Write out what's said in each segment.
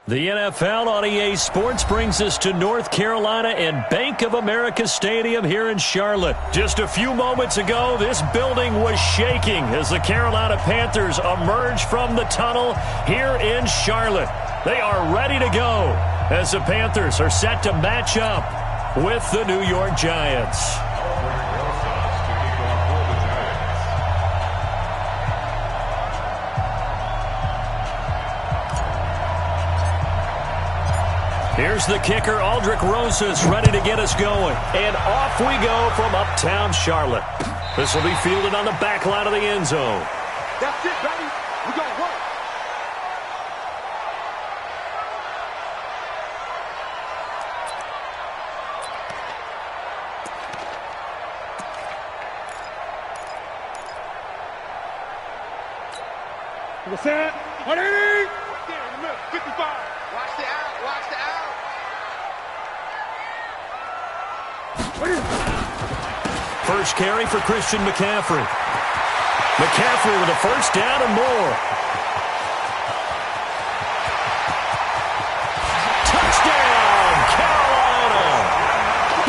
The NFL on EA Sports brings us to North Carolina and Bank of America Stadium here in Charlotte. Just a few moments ago, this building was shaking as the Carolina Panthers emerged from the tunnel here in Charlotte. They are ready to go as the Panthers are set to match up with the New York Giants. Here's the kicker, Aldrich Rosas, ready to get us going. And off we go from uptown Charlotte. This will be fielded on the back line of the end zone. That's it, baby. We're going to work. What's that? 180. Right there in the middle, 55. Watch the out. Watch the out. First carry for Christian McCaffrey. McCaffrey with a first down and more. Touchdown, Carolina!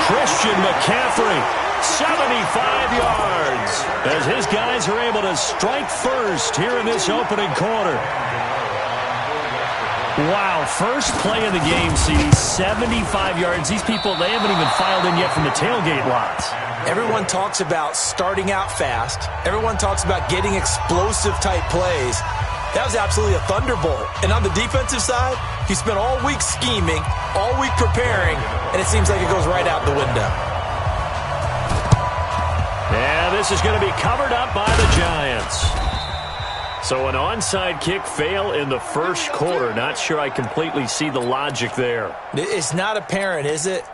Christian McCaffrey, 75 yards, as his guys are able to strike first here in this opening quarter. Wow, first play of the game, CD, 75 yards. These people, they haven't even filed in yet from the tailgate lots. Everyone talks about starting out fast. Everyone talks about getting explosive-type plays. That was absolutely a thunderbolt. And on the defensive side, he spent all week scheming, all week preparing, and it seems like it goes right out the window. Yeah, this is going to be covered up by the Giants. So an onside kick fail in the first quarter. Not sure I completely see the logic there. It's not apparent, is it?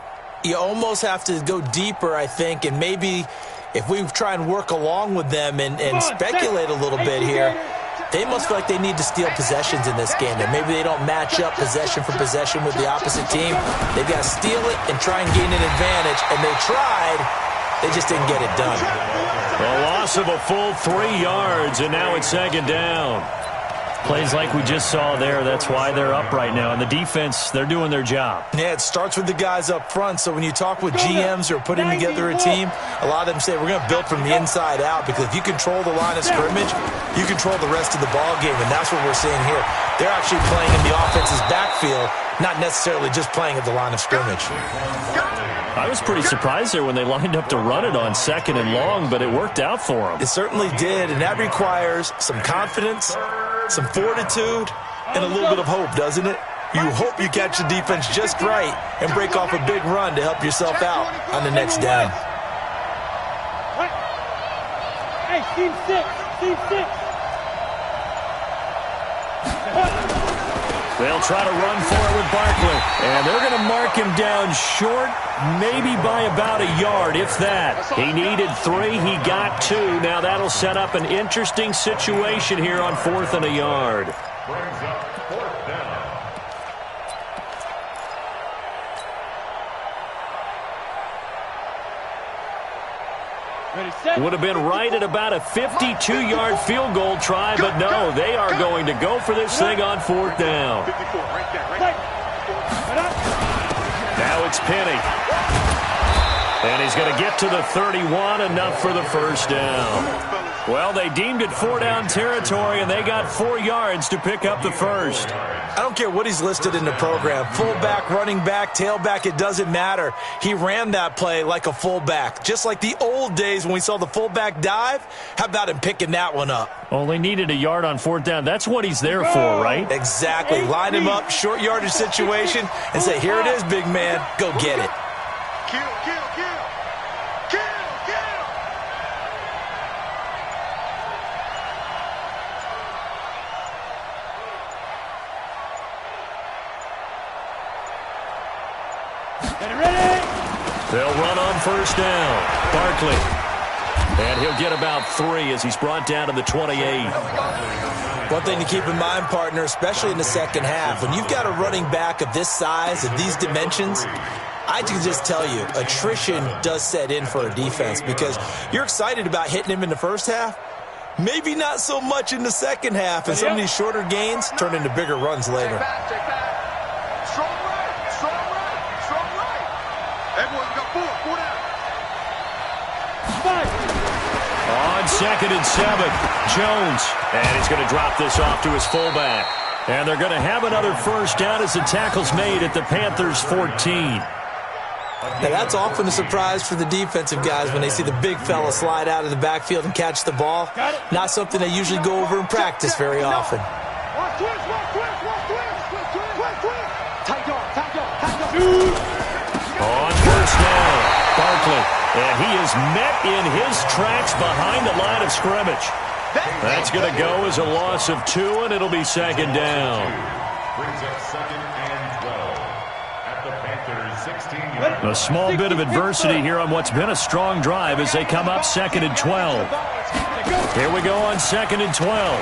You almost have to go deeper, I think, and maybe if we try and work along with them and speculate a little bit here, they must feel like they need to steal possessions in this game. And maybe they don't match up possession for possession with the opposite team. They've got to steal it and try and gain an advantage, and they tried. They just didn't get it done. A loss of a full 3 yards, and now it's second down. Plays like we just saw there, that's why they're up right now. And the defense, they're doing their job. Yeah, it starts with the guys up front. So when you talk with GMs who are putting together a team, a lot of them say, we're going to build from the inside out, because if you control the line of scrimmage, you control the rest of the ball game, and that's what we're seeing here. They're actually playing in the offense's backfield, not necessarily just playing at the line of scrimmage. I was pretty surprised there when they lined up to run it on second and long, but it worked out for them. It certainly did, and that requires some confidence, some fortitude, and a little bit of hope, doesn't it? You hope you catch the defense just right and break off a big run to help yourself out on the next down. Hey, team 6, team 6. They'll try to run for it with Barkley. And they're going to mark him down short, maybe by about a yard, if that. He needed 3, he got 2. Now that'll set up an interesting situation here on 4th and a yard. Brings up 4th down. Would have been right at about a 52-yard field goal try, but no, they are going to go for this thing on 4th down. Now it's Penny. And he's going to get to the 31, enough for the first down. Well, they deemed it 4-down territory, and they got 4 yards to pick up the first. I don't care what he's listed in the program. Fullback, running back, tailback, it doesn't matter. He ran that play like a fullback. Just like the old days when we saw the fullback dive. How about him picking that one up? Only needed a yard on 4th down. That's what he's there for, right? Exactly. Line him up, short yardage situation, and say, here it is, big man. Go get it. Kill, kill, kill. Kill, kill. Get it ready. They'll run on 1st down. Barkley. And he'll get about 3 as he's brought down to the 28. One thing to keep in mind, partner, especially in the second half, when you've got a running back of this size and these dimensions, I can just tell you, attrition does set in for a defense, because you're excited about hitting him in the first half, maybe not so much in the second half, and some of these shorter gains turn into bigger runs later. On 2nd and 7, Jones. And he's going to drop this off to his fullback. And they're going to have another first down as the tackle's made at the Panthers' 14. Now, that's often a surprise for the defensive guys when they see the big fella slide out of the backfield and catch the ball. Not something they usually go over in practice very often. On first down, Barkley. And he is met in his tracks behind the line of scrimmage. That's going to go as a loss of 2, and it'll be 2nd down. Brings up 2nd and 12 at the Panthers' 16-yard line. A small bit of adversity here on what's been a strong drive as they come up 2nd and 12. Here we go on 2nd and 12.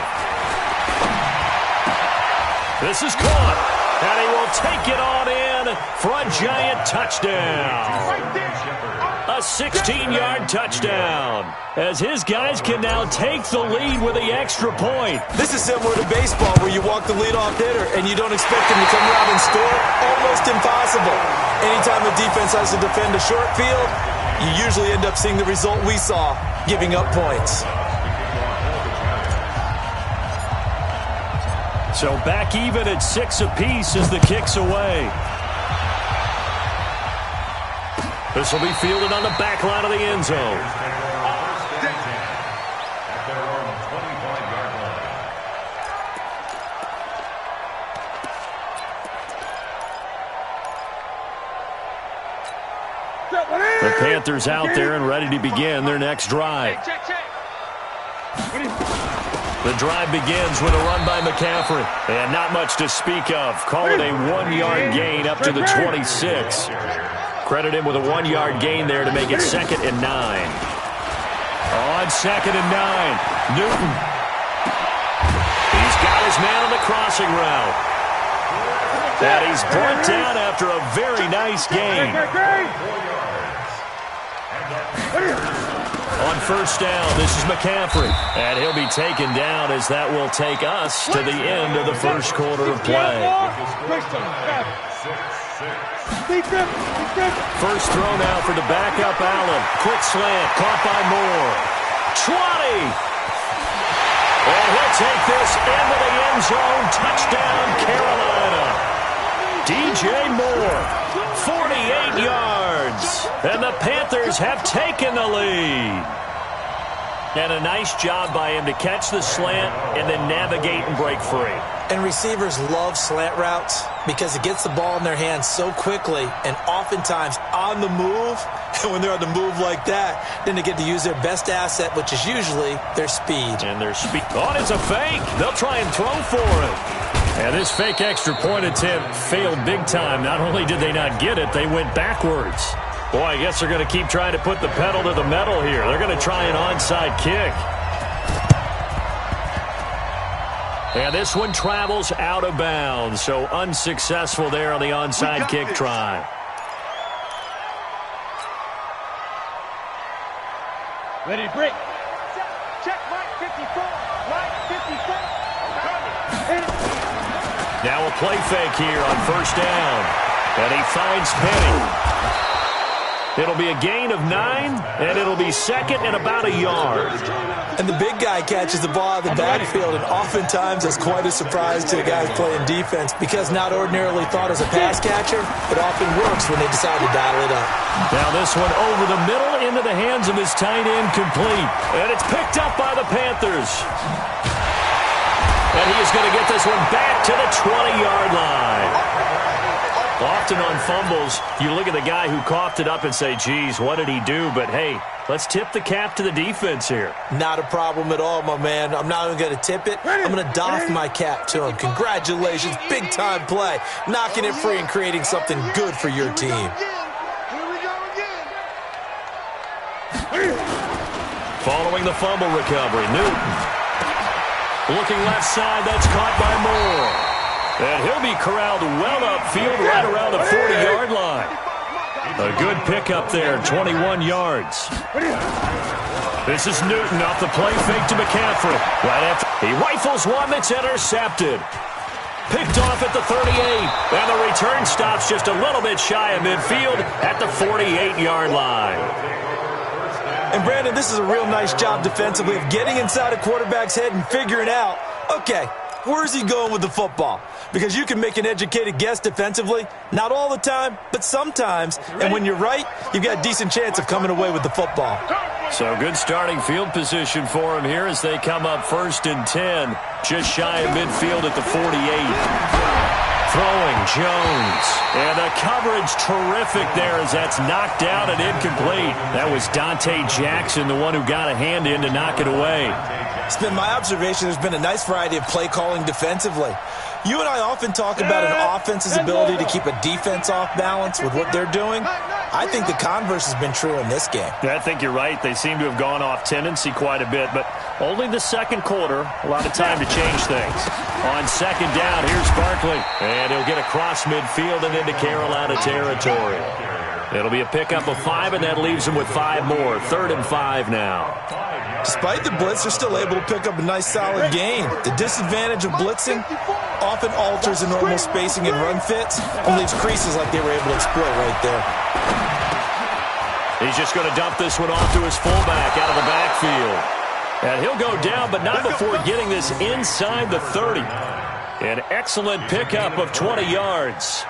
This is caught, and he will take it on in for a giant touchdown. A 16-yard touchdown, as his guys can now take the lead with the extra point. This is similar to baseball, where you walk the leadoff hitter and you don't expect him to come around and score. Almost impossible. Anytime the defense has to defend a short field, you usually end up seeing the result we saw, giving up points. So back even at 6 apiece as the kick's away. This will be fielded on the back line of the end zone. At their own 25-yard line. The Panthers out there and ready to begin their next drive. The drive begins with a run by McCaffrey. And not much to speak of. Call it a 1-yard gain up to the 26. Credit him with a 1-yard gain there to make it 2nd and 9. On 2nd and 9, Newton. He's got his man on the crossing route. And he's brought down after a very nice gain. On first down, this is McCaffrey. And he'll be taken down as that will take us to the end of the first quarter of play. First throw now for the backup Allen. Quick slant, caught by Moore. 20! And he'll take this into the end zone. Touchdown, Carolina. DJ Moore, 48 yards. And the Panthers have taken the lead. And a nice job by him to catch the slant and then navigate and break free. And receivers love slant routes because it gets the ball in their hands so quickly and oftentimes on the move. And when they're on the move like that, then they get to use their best asset, which is usually their speed. And their speed. Oh, it's a fake. They'll try and throw for it. And this fake extra point attempt failed big time. Not only did they not get it, they went backwards. Boy, I guess they're going to keep trying to put the pedal to the metal here. They're going to try an onside kick. And this one travels out of bounds, so unsuccessful there on the onside kick try. Ready to break. Check, Mike 54. Mike 54. Now a play fake here on first down. And he finds Penny. It'll be a gain of 9, and it'll be 2nd and about a yard. And the big guy catches the ball out of the backfield, and oftentimes that's quite a surprise to the guys playing defense because not ordinarily thought as a pass catcher, it often works when they decide to dial it up. Now this one over the middle into the hands of his tight end, complete. And it's picked up by the Panthers. And he is going to get this one back to the 20-yard line. Often on fumbles, you look at the guy who coughed it up and say, geez, what did he do? But, hey, let's tip the cap to the defense here. Not a problem at all, my man. I'm not even going to tip it. I'm going to doff my cap to him. Congratulations, big-time play. Knocking it free and creating something good for your team. Here we go again. Following the fumble recovery, Newton. Looking left side, that's caught by Moore. And he'll be corralled well upfield right around the 40-yard line. A good pickup there, 21 yards. This is Newton off the play fake to McCaffrey. Right after he rifles one that's intercepted. Picked off at the 38. And the return stops just a little bit shy of midfield at the 48-yard line. And, Brandon, this is a real nice job defensively of getting inside a quarterback's head and figuring out, okay, where's he going with the football? Because you can make an educated guess defensively, not all the time, but sometimes. And when you're right, you've got a decent chance of coming away with the football. So good starting field position for him here as they come up 1st and 10, just shy of midfield at the 48. Throwing Jones. And the coverage terrific there as that's knocked out and incomplete. That was Dante Jackson, the one who got a hand in to knock it away. It's been my observation there's been a nice variety of play calling defensively. You and I often talk about an offense's ability to keep a defense off balance with what they're doing. I think the converse has been true in this game. I think you're right. They seem to have gone off tendency quite a bit, but only the second quarter. A lot of time to change things. On 2nd down, here's Barkley. And he'll get across midfield and into Carolina territory. It'll be a pickup of 5, and that leaves him with 5 more. 3rd and 5 now. Despite the blitz, they're still able to pick up a nice solid gain. The disadvantage of blitzing often alters the normal spacing and run fits and leaves creases like they were able to exploit right there. He's just going to dump this one off to his fullback out of the backfield. And he'll go down, but not before getting this inside the 30. An excellent pickup of 20 yards.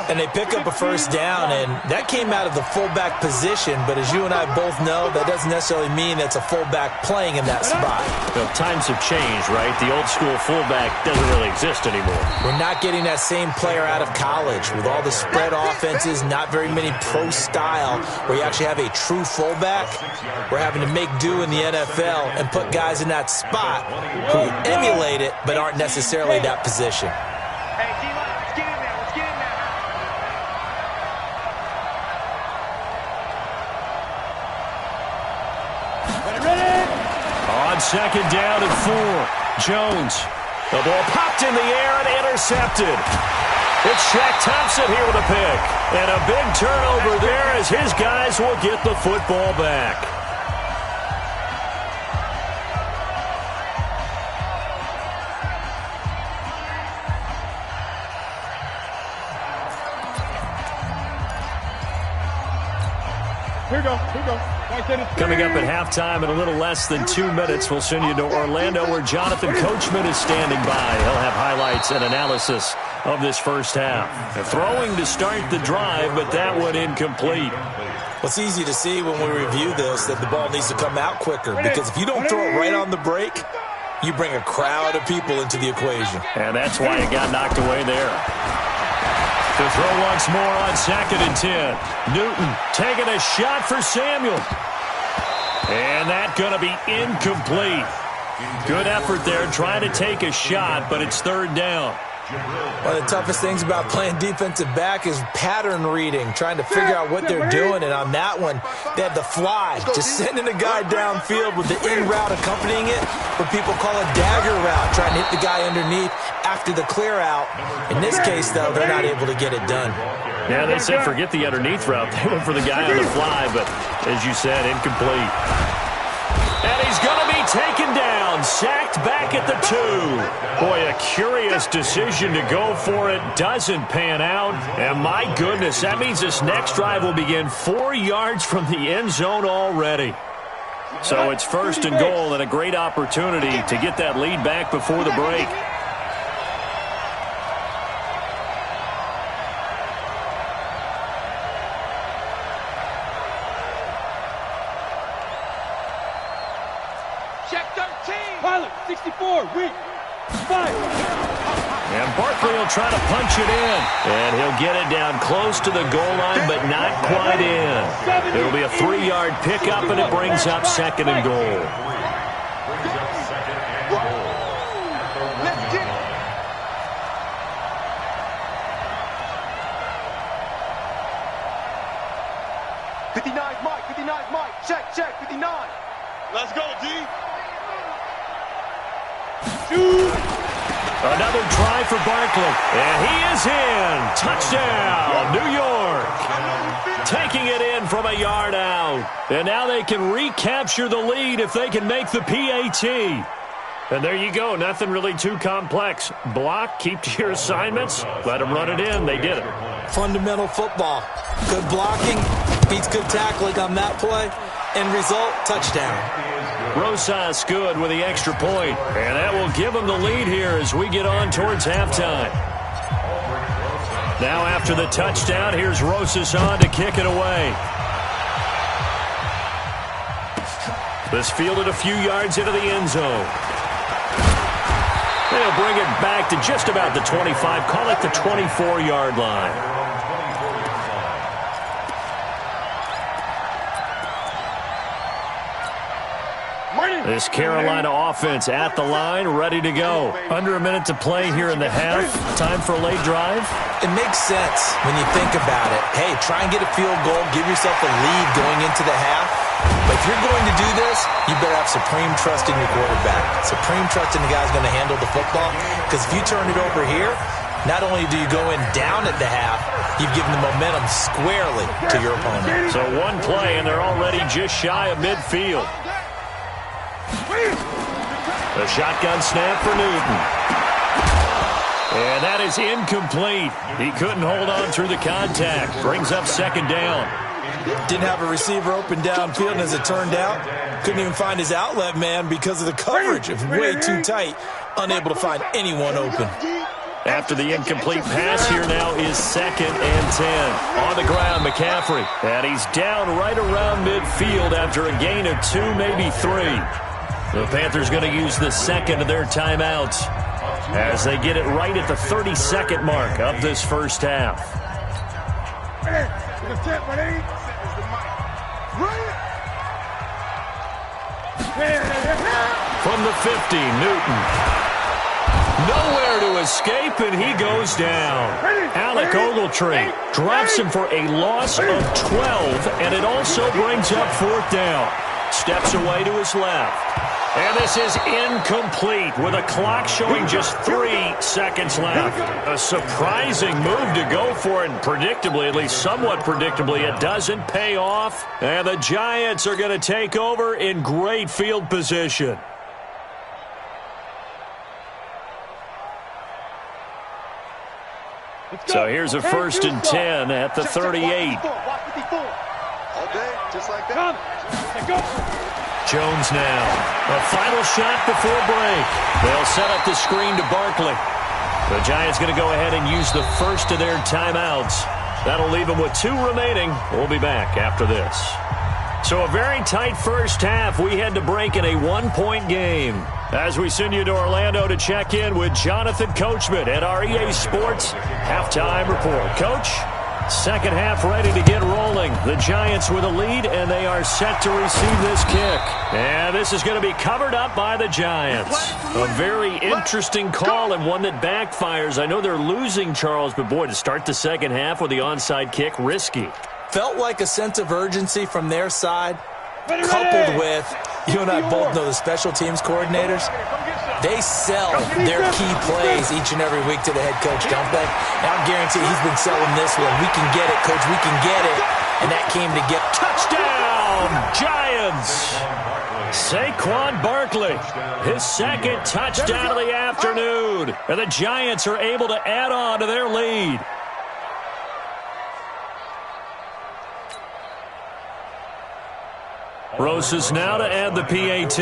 And they pick up a 1st down, and that came out of the fullback position. But as you and I both know, that doesn't necessarily mean that's a fullback playing in that spot. Well, times have changed, right? The old school fullback doesn't really exist anymore. We're not getting that same player out of college. With all the spread offenses, not very many pro style, where you actually have a true fullback. We're having to make do in the NFL and put guys in that spot who emulate it but aren't necessarily that position. Hey, D-line, let's get in there. Let's get in there. Ready? On 2nd down and 4, Jones. The ball popped in the air and intercepted. It's Shaq Thompson here with a pick. And a big turnover there as his guys will get the football back. Here we go. Here we go. Coming up at halftime in a little less than 2 minutes, we'll send you to Orlando where Jonathan Coachman is standing by. He'll have highlights and analysis of this first half. Throwing to start the drive, but that one incomplete. Well, it's easy to see when we review this that the ball needs to come out quicker, because if you don't throw it right on the break, you bring a crowd of people into the equation. And that's why it got knocked away there. To throw once more on 2nd and 10. Newton taking a shot for Samuel. And that's going to be incomplete. Good effort there trying to take a shot, but it's 3rd down. One of the toughest things about playing defensive back is pattern reading, trying to figure out what they're doing. And on that one, they had the fly, just sending a guy downfield with the in route accompanying it, what people call a dagger route, trying to hit the guy underneath after the clear out. In this case, though, they're not able to get it done. Yeah, they said forget the underneath route. They went for the guy on the fly, but as you said, incomplete. And he's going to be taken down, sacked back at the 2. Boy, a curious decision to go for it. Doesn't pan out. And my goodness, that means this next drive will begin 4 yards from the end zone already. So it's 1st and goal and a great opportunity to get that lead back before the break. Check 13. Pilot, 64, weak. 5. And Barkley will try to punch it in. And he'll get it down close to the goal line, but not quite in. It'll be a 3-yard pickup, and it brings up 2nd and goal. Let's get it. Mike, 59 Mike. Check, 59. Let's go, D. Shoot. Another try for Barkley. And he is in. Touchdown, New York. Taking it in from a yard out. And now they can recapture the lead if they can make the PAT. And there you go. Nothing really too complex. Block, keep to your assignments, let them run it in. They did it. Fundamental football. Good blocking beats good tackling on that play. End result, touchdown. Rosas good with the extra point, and that will give them the lead here as we get on towards halftime. Now after the touchdown, here's Rosas on to kick it away. This fielded a few yards into the end zone. They'll bring it back to just about the 25, call it the 24-yard line. This Carolina offense at the line, ready to go. Under a minute to play here in the half. Time for a late drive. It makes sense when you think about it. Hey, try and get a field goal, give yourself a lead going into the half. But if you're going to do this, you better have supreme trust in your quarterback. Supreme trust in the guy's going to handle the football. Because if you turn it over here, not only do you go in down at the half, you've given the momentum squarely to your opponent. So one play, and they're already just shy of midfield. The shotgun snap for Newton. And that is incomplete. He couldn't hold on through the contact. Brings up second down. Didn't have a receiver open downfield, and as it turned out, couldn't even find his outlet man because of the coverage. It was way too tight. Unable to find anyone open. After the incomplete pass, here now is 2nd and 10. On the ground, McCaffrey. And he's down right around midfield after a gain of 2, maybe 3. The Panthers going to use the second of their timeouts as they get it right at the 32nd mark of this first half. From the 50, Newton. Nowhere to escape, and he goes down. Alec Ogletree drops him for a loss of 12, and it also brings up 4th down. Steps away to his left. And this is incomplete with a clock showing just 3 seconds left. A surprising move to go for it, and predictably, at least somewhat predictably, it doesn't pay off. And the Giants are going to take over in great field position. So here's a 1st and 10 at the 38. All day, just like that. Jones now. A final shot before break. They'll set up the screen to Barkley. The Giants going to go ahead and use the first of their timeouts. That'll leave them with 2 remaining. We'll be back after this. So a very tight first half. We head to break in a 1-point game. As we send you to Orlando to check in with Jonathan Coachman at our EA Sports Halftime Report. Coach? Second half ready to get rolling. The Giants with a lead, and they are set to receive this kick. And this is going to be covered up by the Giants. A very interesting call and one that backfires. I know they're losing, Charles, but boy, to start the second half with the onside kick, risky. Felt like a sense of urgency from their side, coupled with, you and I both know the special teams coordinators, they sell their key plays each and every week to the head coach, don't they? And I guarantee he's been selling this one. We can get it, coach, we can get it. And that came to get touchdown, Giants. Saquon Barkley, his 2nd touchdown of the afternoon. And the Giants are able to add on to their lead. Rosas now to add the PAT.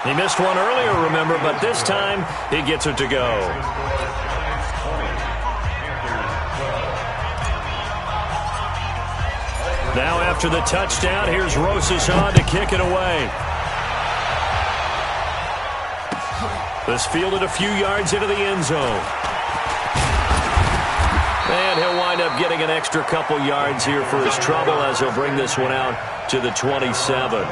He missed one earlier, remember, but this time he gets it to go. Now after the touchdown, here's Rosas on to kick it away. This fielded a few yards into the end zone. And he'll wind up getting an extra couple yards here for his trouble as he'll bring this one out to the 27.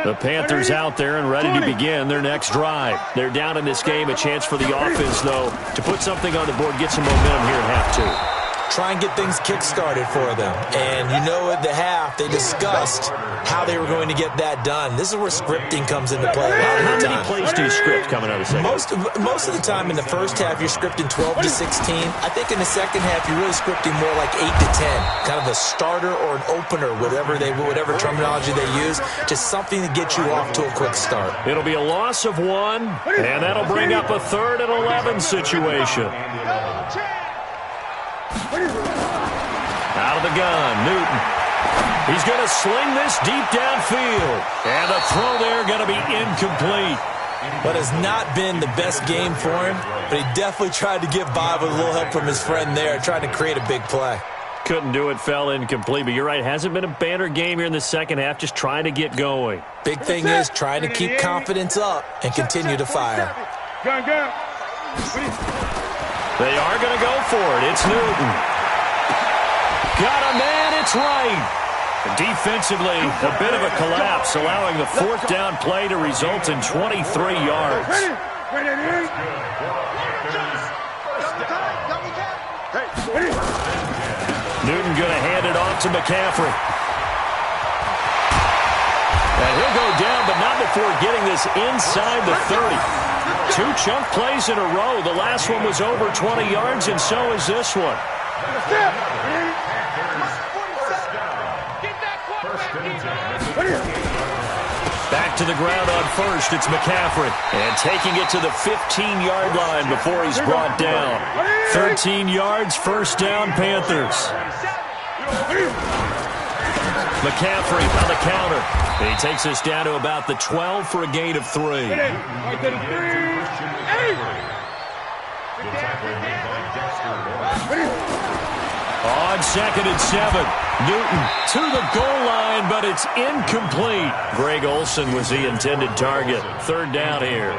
The Panthers out there and ready to begin their next drive. They're down in this game. A chance for the offense, though, to put something on the board, get some momentum here at half 2. try and get things kick-started for them. And you know at the half, they discussed how they were going to get that done. This is where scripting comes into play a lot of the time. How many plays do you script coming out of the second? Most of the time in the first half, you're scripting 12 to 16. I think in the second half, you're really scripting more like 8 to 10. Kind of a starter or an opener, whatever terminology they use. Just something to get you off to a quick start. It'll be a loss of 1, and that'll bring up a 3rd and 11 situation. Out of the gun, Newton. He's going to sling this deep downfield. And the throw there going to be incomplete. But it's not been the best game for him, but he definitely tried to get by with a little help from his friend there, trying to create a big play. Couldn't do it, fell incomplete. But you're right, hasn't been a banner game here in the second half, just trying to get going. Big thing is trying to keep confidence up and continue to fire. Go. They are going to go for it. It's Newton. Got a man, it's right. Defensively, a bit of a collapse, allowing the 4th down play to result in 23 yards. Newton going to hand it off to McCaffrey. And he'll go down, but not before getting this inside the 30. 2 chunk plays in a row. The last one was over 20 yards, and so is this one. Back to the ground on first. It's McCaffrey. And taking it to the 15-yard line before he's brought down. 13 yards, 1st down, Panthers. McCaffrey on the counter. He takes us down to about the 12 for a gain of 3. On 2nd and 7, Newton to the goal line, but it's incomplete. Greg Olsen was the intended target. 3rd down here.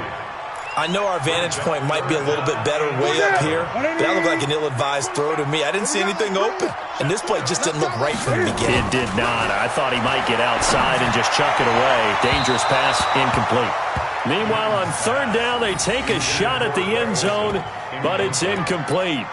I know our vantage point might be a little bit better way up here, but that looked like an ill-advised throw to me. I didn't see anything open, and this play just didn't look right from the beginning. It did not. I thought he might get outside and just chuck it away. Dangerous pass, incomplete. Meanwhile, on 3rd down, they take a shot at the end zone, but it's incomplete.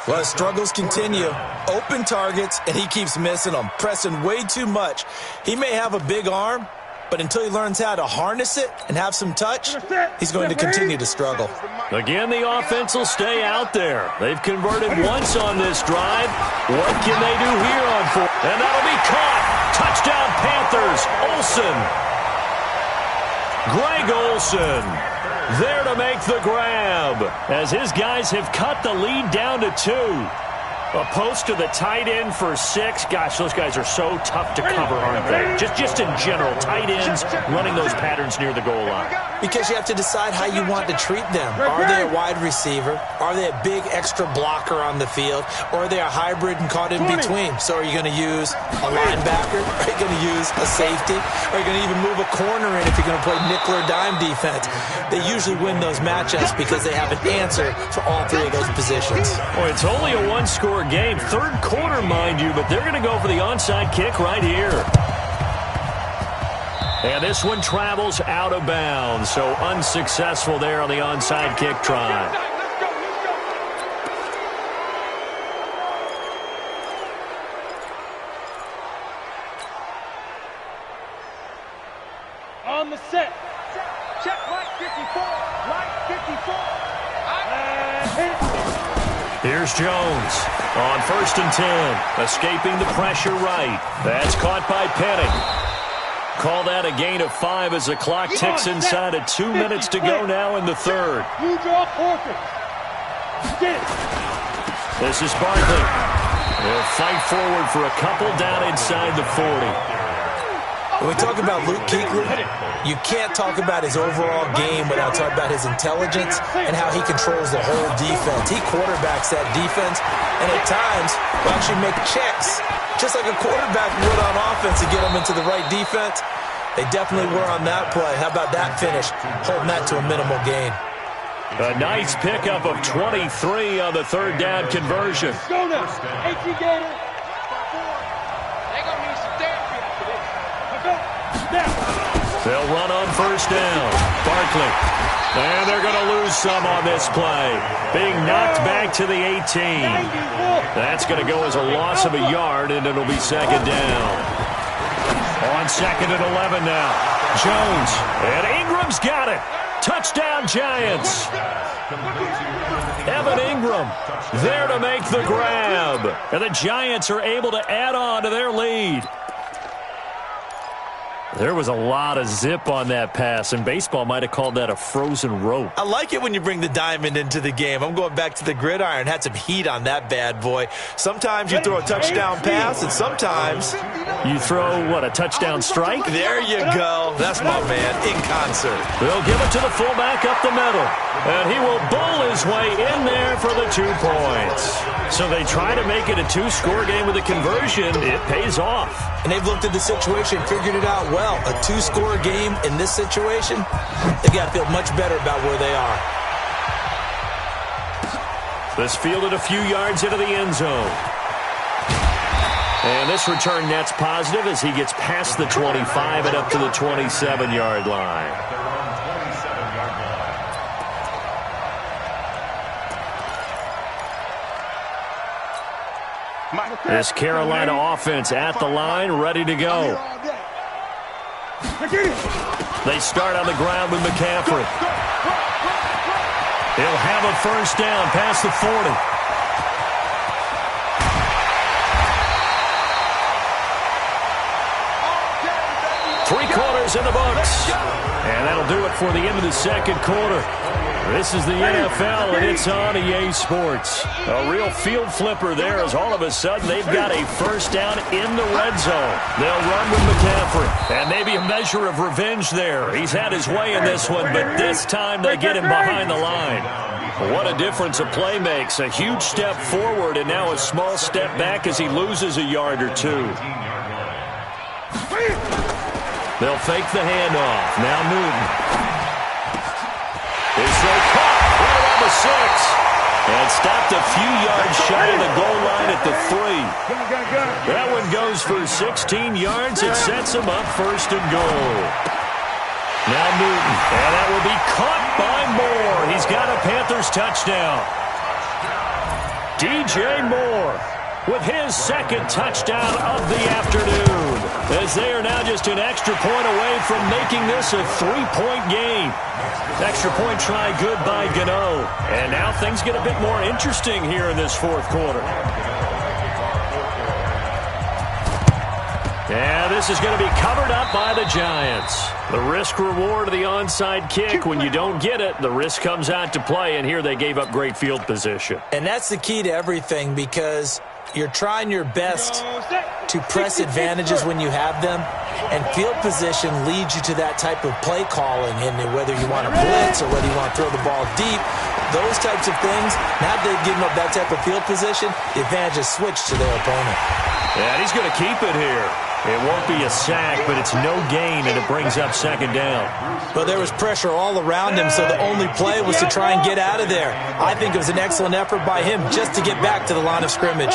Well, his struggles continue. Open targets, and he keeps missing them, pressing way too much. He may have a big arm, but until he learns how to harness it and have some touch, he's going to continue to struggle. Again, the offense will stay out there. They've converted once on this drive. What can they do here on 4th? And that'll be caught. Touchdown, Panthers. Olsen. Greg Olsen there to make the grab as his guys have cut the lead down to 2. A post to the tight end for 6. Gosh, those guys are so tough to cover, aren't they? Just in general, tight ends running those patterns near the goal line. Because you have to decide how you want to treat them. Are they a wide receiver? Are they a big extra blocker on the field? Or are they a hybrid and caught in between? So are you going to use a linebacker? Are you going to use a safety? Are you going to even move a corner in if you're going to play nickel or dime defense? They usually win those matchups because they have an answer for all 3 of those positions. Well, it's only a 1-score game. 3rd quarter, mind you, but they're going to go for the onside kick right here. And this one travels out of bounds, so unsuccessful there on the onside kick try. On the set. Check right 54. Right 54. Here's Jones on 1st and 10, escaping the pressure right. That's caught by Penning. Call that a gain of 5 as the clock ticks inside of 2 minutes to go now in the 3rd. You draw forfeit. This is Barkley. He'll fight forward for a couple down inside the 40. When we talk about Luke Kuechly, you can't talk about his overall game without talking about his intelligence and how he controls the whole defense. He quarterbacks that defense, and at times will actually make checks, just like a quarterback would on offense to get them into the right defense. They definitely were on that play. How about that finish? Holding that to a minimal gain. A nice pickup of 23 on the 3rd down conversion. Go now. 18 Gator. They're going to need some therapy after this. Now. They'll run on 1st down. Barkley And they're going to lose some on this play. Being knocked back to the 18. That's going to go as a loss of a yard, and it'll be second down. On second and 11 now. Jones. And Ingram's got it. Touchdown, Giants. Evan Ingram there to make the grab. And the Giants are able to add on to their lead. There was a lot of zip on that pass, and baseball might have called that a frozen rope. I like it when you bring the diamond into the game. I'm going back to the gridiron. Had some heat on that bad boy. Sometimes you throw a touchdown pass, and sometimes you throw, what, a touchdown strike? There you go. That's my man, in concert. They'll give it to the fullback up the middle, and he will bowl his way in there for the 2 points. So they try to make it a 2-score game with a conversion. It pays off. And they've looked at the situation, figured it out well. A 2-score game in this situation, they got to feel much better about where they are. This fielded a few yards into the end zone. And this return net's positive as he gets past the 25 and up to the 27-yard line. This Carolina offense at the line, ready to go. They start on the ground with McCaffrey. He'll have a first down past the 40. Three-quarters in the books. And that'll do it for the end of the second quarter. This is the NFL, and it's on EA Sports. A real field flipper there as all of a sudden they've got a first down in the red zone. They'll run with McCaffrey, and maybe a measure of revenge there. He's had his way in this one, but this time they get him behind the line. What a difference a play makes. A huge step forward and now a small step back as he loses a yard or two. They'll fake the handoff. Now Newton. His throw caught right around the 6. And stopped a few yards shy of the goal line at the 3. That one goes for 16 yards. It sets him up first and goal. Now Newton. And that will be caught by Moore. He's got a Panthers touchdown. DJ Moore with his second touchdown of the afternoon, as they are now just an extra point away from making this a 3-point game. Extra point try good by Gano. And now things get a bit more interesting here in this fourth quarter. Yeah, this is going to be covered up by the Giants. The risk-reward of the onside kick. When you don't get it, the risk comes out to play, and here they gave up great field position. And that's the key to everything, because you're trying your best to press advantages when you have them, and field position leads you to that type of play calling, and whether you want to blitz or whether you want to throw the ball deep, those types of things. Now they've given up that type of field position, the advantage is switched to their opponent. Yeah, and he's going to keep it here. It won't be a sack, but it's no gain, and it brings up second down. But there was pressure all around him, so the only play was to try and get out of there. I think it was an excellent effort by him just to get back to the line of scrimmage.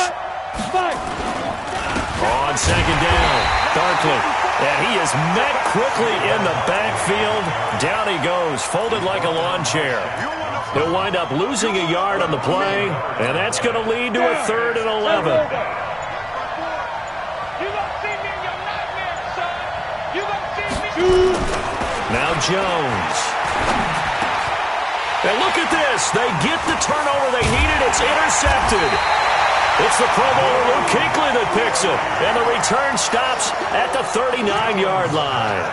On second down, Barkley. And he is met quickly in the backfield. Down he goes, folded like a lawn chair. He'll wind up losing a yard on the play, and that's going to lead to a 3rd and 11. Now Jones. And look at this. They get the turnover they needed. It's intercepted. It's the Pro Bowler Luke Kuechly that picks it. And the return stops at the 39-yard line.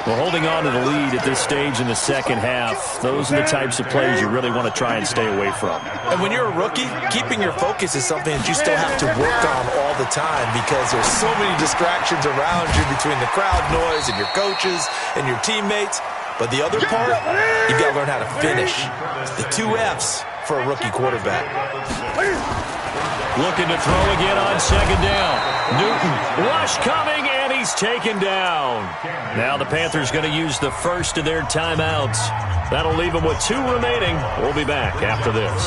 Well, holding on to the lead at this stage in the second half, those are the types of plays you really want to try and stay away from. And when you're a rookie, keeping your focus is something that you still have to work on all the time, because there's so many distractions around you between the crowd noise and your coaches and your teammates. But the other part, you've got to learn how to finish. It's the 2 F's for a rookie quarterback. Looking to throw again on second down. Newton, rush coming, and he's taken down. Now the Panthers going to use the first of their timeouts. That'll leave them with 2 remaining. We'll be back after this.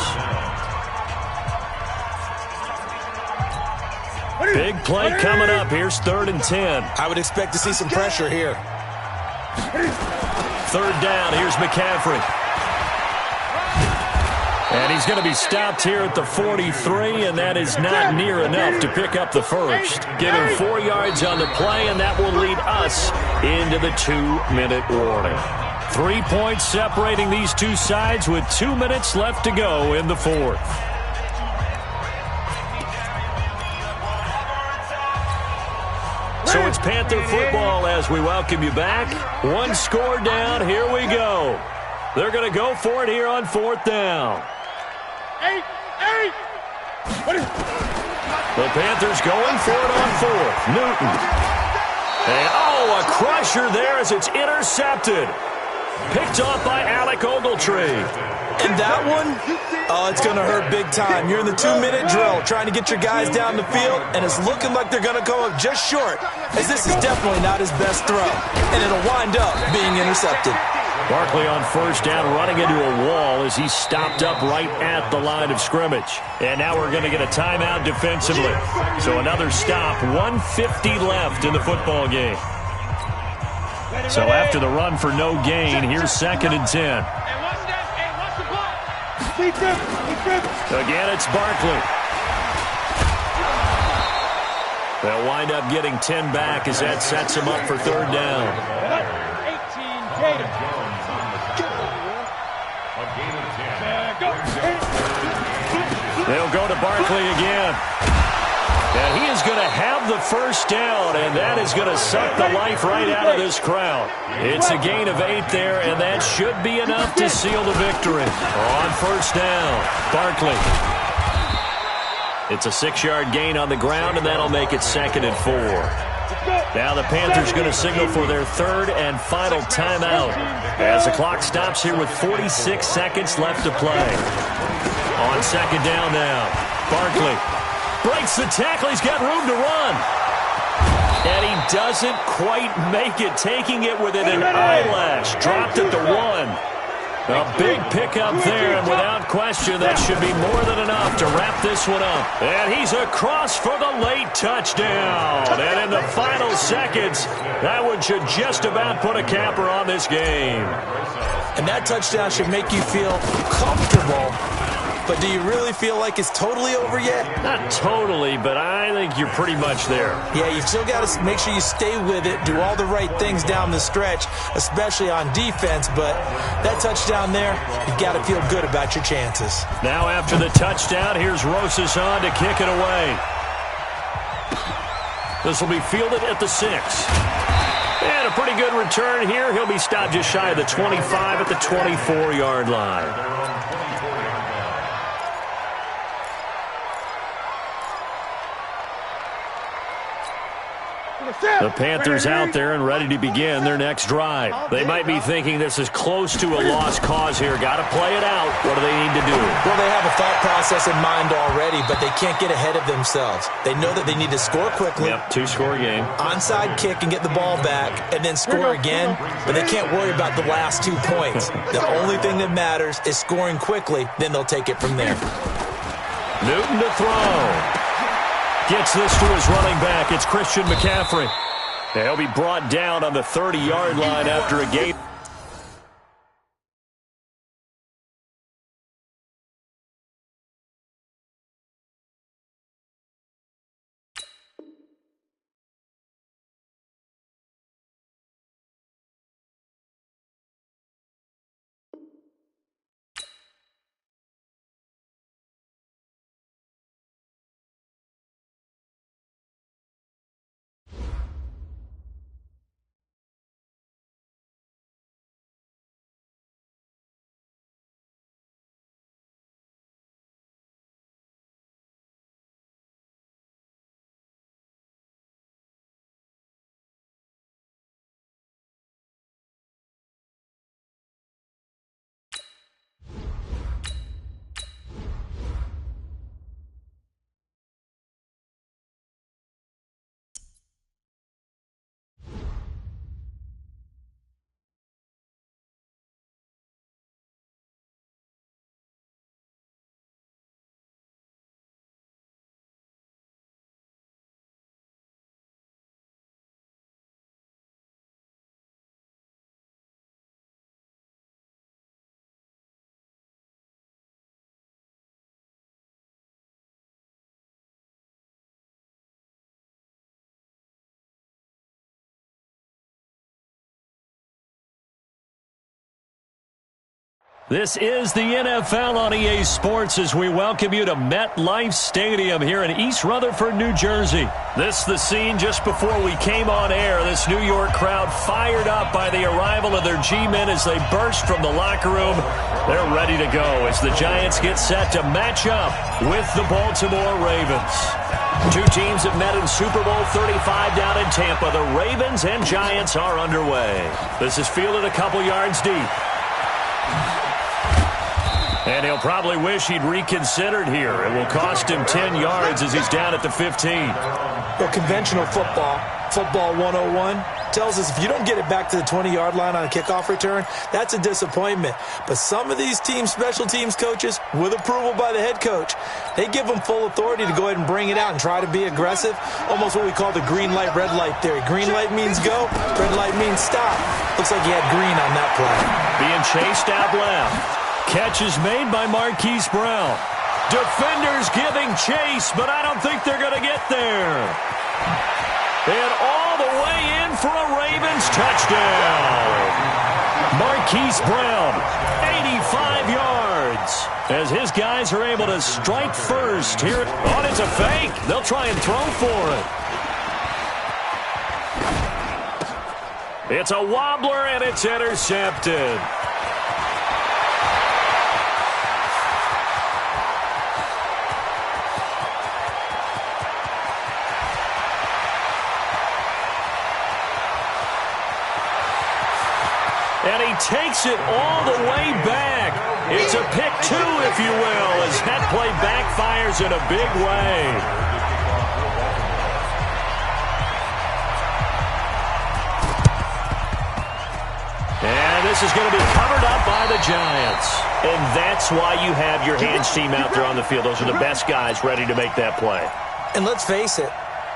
Big play coming up. Here's 3rd and 10. I would expect to see some pressure here. 3rd down. Here's McCaffrey. And he's going to be stopped here at the 43, and that is not near enough to pick up the first. Give him 4 yards on the play, and that will lead us into the 2-minute warning. 3 points separating these two sides with 2 minutes left to go in the fourth. So it's Panther football as we welcome you back. 1 score down. Here we go. They're going to go for it here on 4th down. The Panthers going for it on 4th. Newton. And, oh, a crusher there as it's intercepted. Picked off by Alec Ogletree. And that one, oh, it's going to hurt big time. You're in the 2-minute drill trying to get your guys down the field, and it's looking like they're going to go up just short, as this is definitely not his best throw, and it'll wind up being intercepted. Barkley on 1st down, running into a wall as he's stopped up right at the line of scrimmage. And now we're going to get a timeout defensively. So another stop, 1:50 left in the football game. So after the run for no gain, here's 2nd and 10. Again, it's Barkley. They'll wind up getting 10 back as that sets him up for 3rd down. They'll go to Barkley again. And he is going to have the 1st down, and that is going to suck the life right out of this crowd. It's a gain of 8 there, and that should be enough to seal the victory. On 1st down, Barkley. It's a 6-yard gain on the ground, and that'll make it 2nd and 4. Now the Panthers going to signal for their 3rd and final timeout as the clock stops here with 46 seconds left to play. On 2nd down now, Barkley breaks the tackle. He's got room to run. And he doesn't quite make it, taking it within an eyelash. Dropped at the 1. A big pickup there, and without question, that should be more than enough to wrap this one up. And he's across for the late touchdown. And in the final seconds, that one should just about put a capper on this game. And that touchdown should make you feel comfortable. But do you really feel like it's totally over yet? Not totally, but I think you're pretty much there. Yeah, you've still got to make sure you stay with it, do all the right things down the stretch, especially on defense. But that touchdown there, you've got to feel good about your chances. Now after the touchdown, here's Rosas on to kick it away. This will be fielded at the 6. And a pretty good return here. He'll be stopped just shy of the 25 at the 24-yard line. The Panthers out there and ready to begin their next drive. They might be thinking this is close to a lost cause here. Got to play it out. What do they need to do? Well, they have a thought process in mind already, but they can't get ahead of themselves. They know that they need to score quickly. Yep, 2-score game. Onside kick and get the ball back, and then score again. But they can't worry about the last 2 points. The only thing that matters is scoring quickly. Then they'll take it from there. Newton to throw. Gets this to his running back. It's Christian McCaffrey. He'll be brought down on the 30-yard line after a gain. This is the NFL on EA Sports as we welcome you to MetLife Stadium here in East Rutherford, New Jersey. This is the scene just before we came on air. This New York crowd fired up by the arrival of their G-men as they burst from the locker room. They're ready to go as the Giants get set to match up with the Baltimore Ravens. Two teams have met in Super Bowl 35 down in Tampa. The Ravens and Giants are underway. This is fielded a couple yards deep. And he'll probably wish he'd reconsidered here. It will cost him 10 yards as he's down at the 15. Well, conventional football 101, tells us if you don't get it back to the 20-yard line on a kickoff return, that's a disappointment. But some of these teams, special teams coaches, with approval by the head coach, they give them full authority to go ahead and bring it out and try to be aggressive. Almost what we call the green light, red light theory. Green light means go, red light means stop. Looks like he had green on that play. Being chased out left. Catch is made by Marquise Brown. Defenders giving chase, but I don't think they're going to get there. And all the way in for a Ravens touchdown. Marquise Brown, 85 yards. As his guys are able to strike first here. Oh, it's a fake. They'll try and throw for it. It's a wobbler, and it's intercepted. And he takes it all the way back. It's a pick two, if you will, as that play backfires in a big way. And this is going to be covered up by the Giants. And that's why you have your hands team out there on the field. Those are the best guys ready to make that play. And let's face it,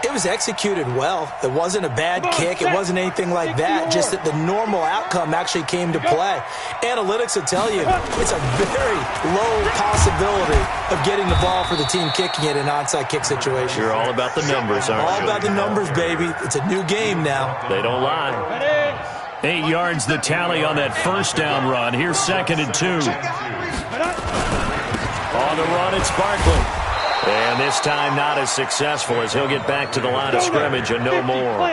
it was executed well. It wasn't a bad kick. It wasn't anything like that. Just that the normal outcome actually came to play. Analytics will tell you it's a very low possibility of getting the ball for the team kicking it in an onside kick situation. You're all about the numbers, aren't you? All about the numbers, baby. It's a new game now. They don't lie. 8 yards the tally on that first down run. Here's 2nd and 2. On the run, it's Barkley. And this time not as successful as he'll get back to the line of scrimmage and no more.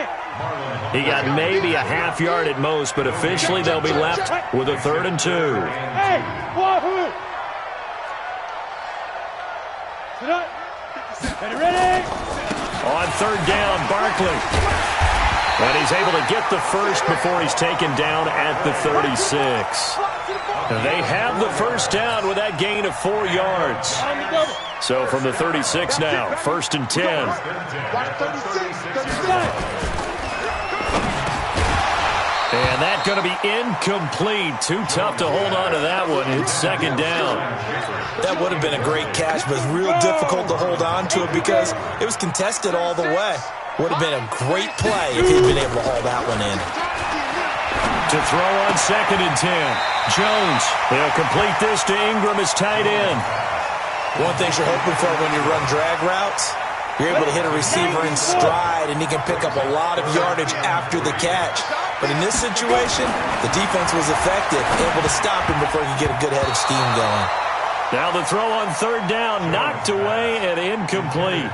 He got maybe a half yard at most, but officially they'll be left with a 3rd and 2. On 3rd down, Barkley. And he's able to get the first before he's taken down at the 36. They have the first down with that gain of 4 yards. So from the 36 now, 1st and 10. And that's going to be incomplete. Too tough to hold on to that one. It's 2nd down. That would have been a great catch, but it's real difficult to hold on to it because it was contested all the way. Would have been a great play if he'd been able to haul that one in. To throw on 2nd and 10. Jones, they'll complete this to Ingram as tight end. One thing you're hoping for when you run drag routes, you're able to hit a receiver in stride, and he can pick up a lot of yardage after the catch. But in this situation, the defense was effective, able to stop him before he could get a good head of steam going. Now the throw on 3rd down, knocked away and incomplete.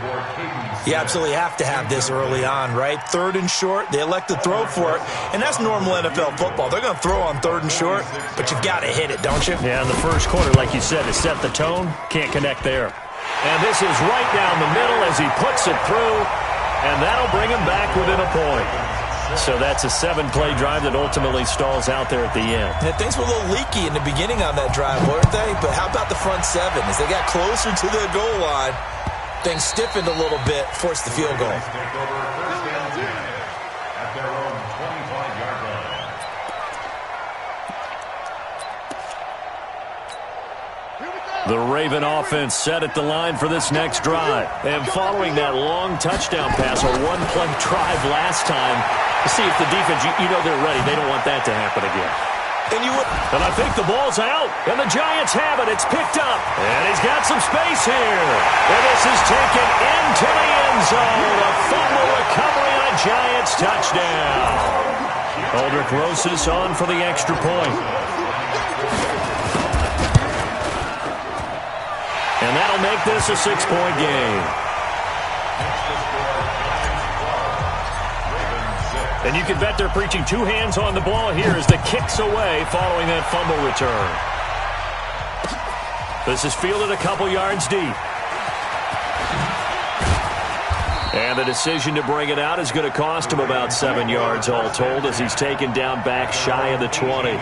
You absolutely have to have this early on, right? 3rd and short, they elect to throw for it, and that's normal NFL football. They're going to throw on 3rd and short, but you've got to hit it, don't you? Yeah, in the first quarter, like you said, to set the tone, can't connect there. And this is right down the middle as he puts it through, and that'll bring him back within a point. So that's a 7-play drive that ultimately stalls out there at the end. And things were a little leaky in the beginning on that drive, weren't they? But how about the front 7? As they got closer to the goal line, things stiffened a little bit, forced the field goal. The Raven offense set at the line for this next drive. And following that long touchdown pass, a one-play drive last time, to see if the defense, you know they're ready. They don't want that to happen again. And I think the ball's out, and the Giants have it. It's picked up, and he's got some space here. And this is taken into the end zone. A fumble recovery and a Giants touchdown. Aldrich Rosas on for the extra point. And that'll make this a 6-point game. And you can bet they're preaching two hands on the ball here as the kick's away following that fumble return. This is fielded a couple yards deep. And the decision to bring it out is going to cost him about 7 yards all told as he's taken down back shy of the 20.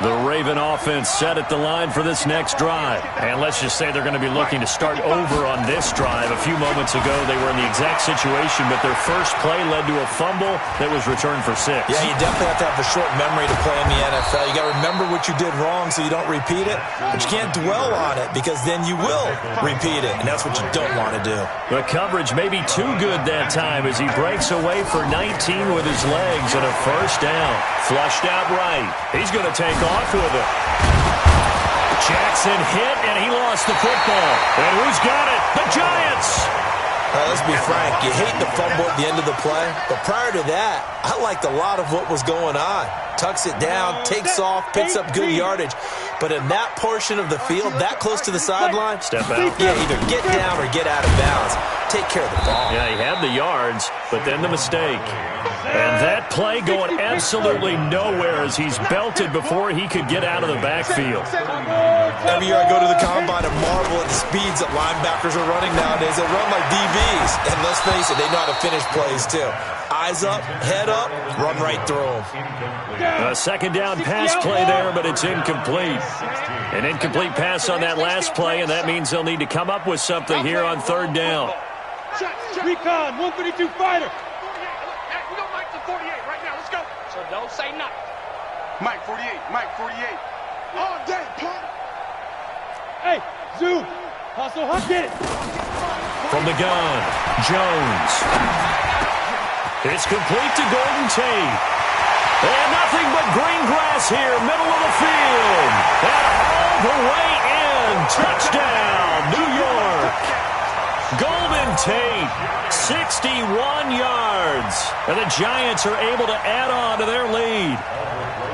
The Raven offense set at the line for this next drive. And let's just say they're going to be looking to start over on this drive. A few moments ago, they were in the exact situation, but their first play led to a fumble that was returned for 6. Yeah, you definitely have to have a short memory to play in the NFL. You got to remember what you did wrong so you don't repeat it, but you can't dwell on it because then you will repeat it, and that's what you don't want to do. The coverage may be too good that time as he breaks away for 19 with his legs and a first down. Flushed out right. He's going to take off with it. Jackson hit, and he lost the football. And who's got it? The Giants! Let's be frank. You hate the fumble at the end of the play, but prior to that, I liked a lot of what was going on. Tucks it down, takes off, picks up good yardage. But in that portion of the field, that close to the sideline, step out. Yeah, either get down or get out of bounds. Take care of the ball. Yeah, he had the yards, but then the mistake. And that play going absolutely nowhere as he's belted before he could get out of the backfield. Every year I go to the combine and marvel at the speeds that linebackers are running nowadays. They run like DBs. And let's face it, they know how to finish plays too. Eyes up, head up, run right through them. A second down pass play there, but it's incomplete. An incomplete pass on that last play, and that means they'll need to come up with something here on third down. Recon, 132 fighter. We got Mike to 48 right now. Let's go. So don't say nothing. Mike 48, Mike 48. All day, punk. Hey, Zoo. Hustle, get it. From the gun, Jones. It's complete to Golden Tate. And nothing but green grass here, middle of the field. And all the way in. Touchdown, New York. Golden Tate, 61 yards. And the Giants are able to add on to their lead.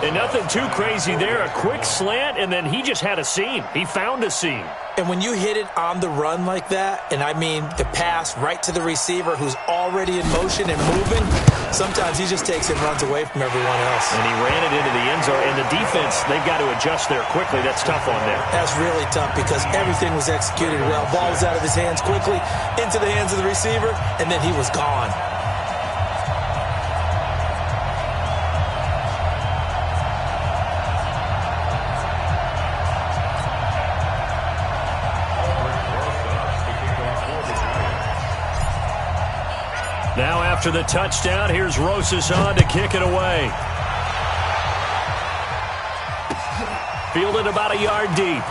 And nothing too crazy there. A quick slant, and then he just had a seam. He found a seam. And when you hit it on the run like that, and I mean the pass right to the receiver who's already in motion and moving, sometimes he just takes and runs away from everyone else. And he ran it into the end zone. And the defense, they've got to adjust there quickly. That's tough on them. That's really tough because everything was executed well. Ball was out of his hands quickly, into the hands of the receiver, and then he was gone. Now after the touchdown, here's Rosas on to kick it away. Fielded about a yard deep.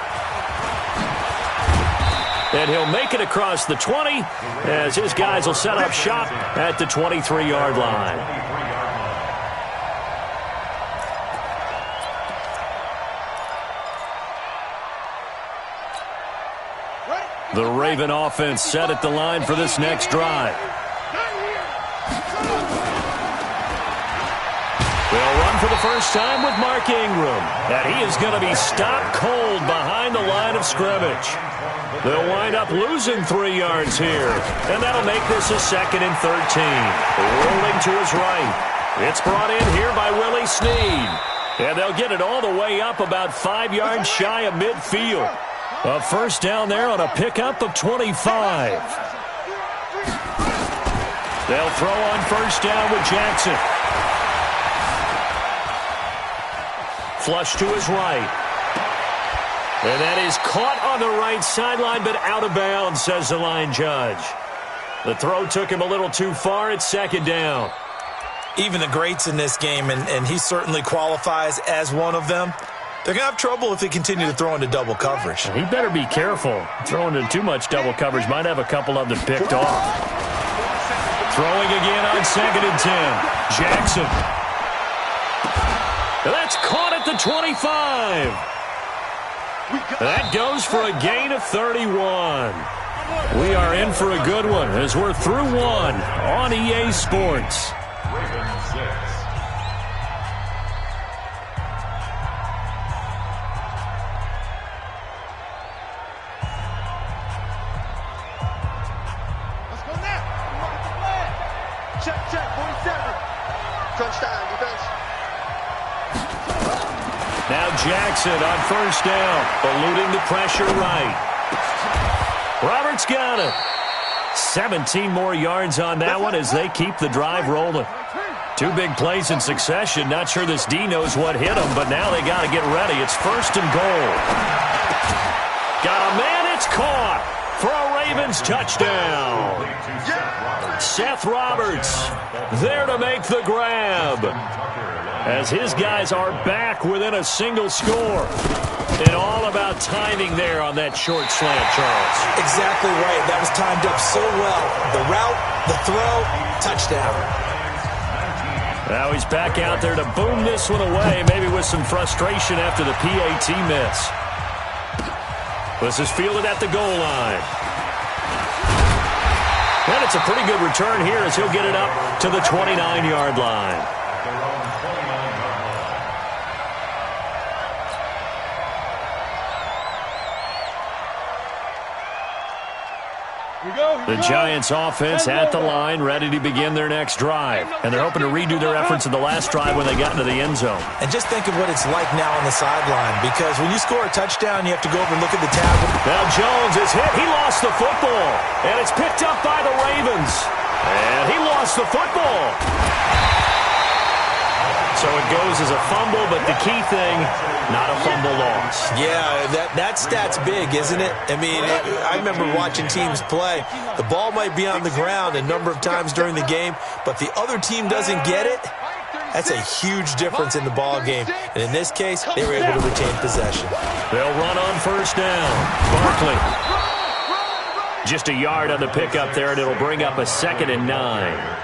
And he'll make it across the 20 as his guys will set up shop at the 23-yard line. The Raven offense set at the line for this next drive. They'll run for the first time with Mark Ingram. And he is going to be stopped cold behind the line of scrimmage. They'll wind up losing 3 yards here. And that'll make this a 2nd and 13. Rolling to his right. It's brought in here by Willie Snead. And they'll get it all the way up about 5 yards shy of midfield. A first down there on a pickup of 25. They'll throw on first down with Jackson. Flush to his right. And that is caught on the right sideline, but out of bounds, says the line judge. The throw took him a little too far. It's 2nd down. Even the greats in this game, and he certainly qualifies as one of them, they're going to have trouble if they continue to throw into double coverage. He better be careful. Throwing into too much double coverage might have a couple of them picked off. Throwing again on 2nd and 10. Jackson. That's caught at the 25. That goes for a gain of 31. We are in for a good one as we're through one on EA Sports. check, 47. Crunch time, defense. Now Jackson on first down, eluding the pressure right. Roberts got it. 17 more yards on that one as they keep the drive rolling. 2 big plays in succession. Not sure this D knows what hit them, but now they got to get ready. It's first and goal. Got a man, it's caught for a Ravens touchdown. Seth Roberts there to make the grab as his guys are back within a single score. And all about timing there on that short slant, Charles. Exactly right. That was timed up so well. The route, the throw, touchdown. Now he's back out there to boom this one away, maybe with some frustration after the PAT miss. This is fielded at the goal line. And it's a pretty good return here as he'll get it up to the 29-yard line. The Giants offense at the line, ready to begin their next drive. And they're hoping to redo their efforts in the last drive when they got into the end zone. And just think of what it's like now on the sideline, because when you score a touchdown, you have to go over and look at the tablet. Now Jones is hit. He lost the football. And it's picked up by the Ravens. And he lost the football. So it goes as a fumble, but the key thing, not a fumble loss. Yeah, that stat's big, isn't it? I mean, I remember watching teams play. The ball might be on the ground a number of times during the game, but the other team doesn't get it. That's a huge difference in the ball game. And in this case, they were able to retain possession. They'll run on first down. Barkley. Just a yard on the pickup there, and it'll bring up a 2nd and 9.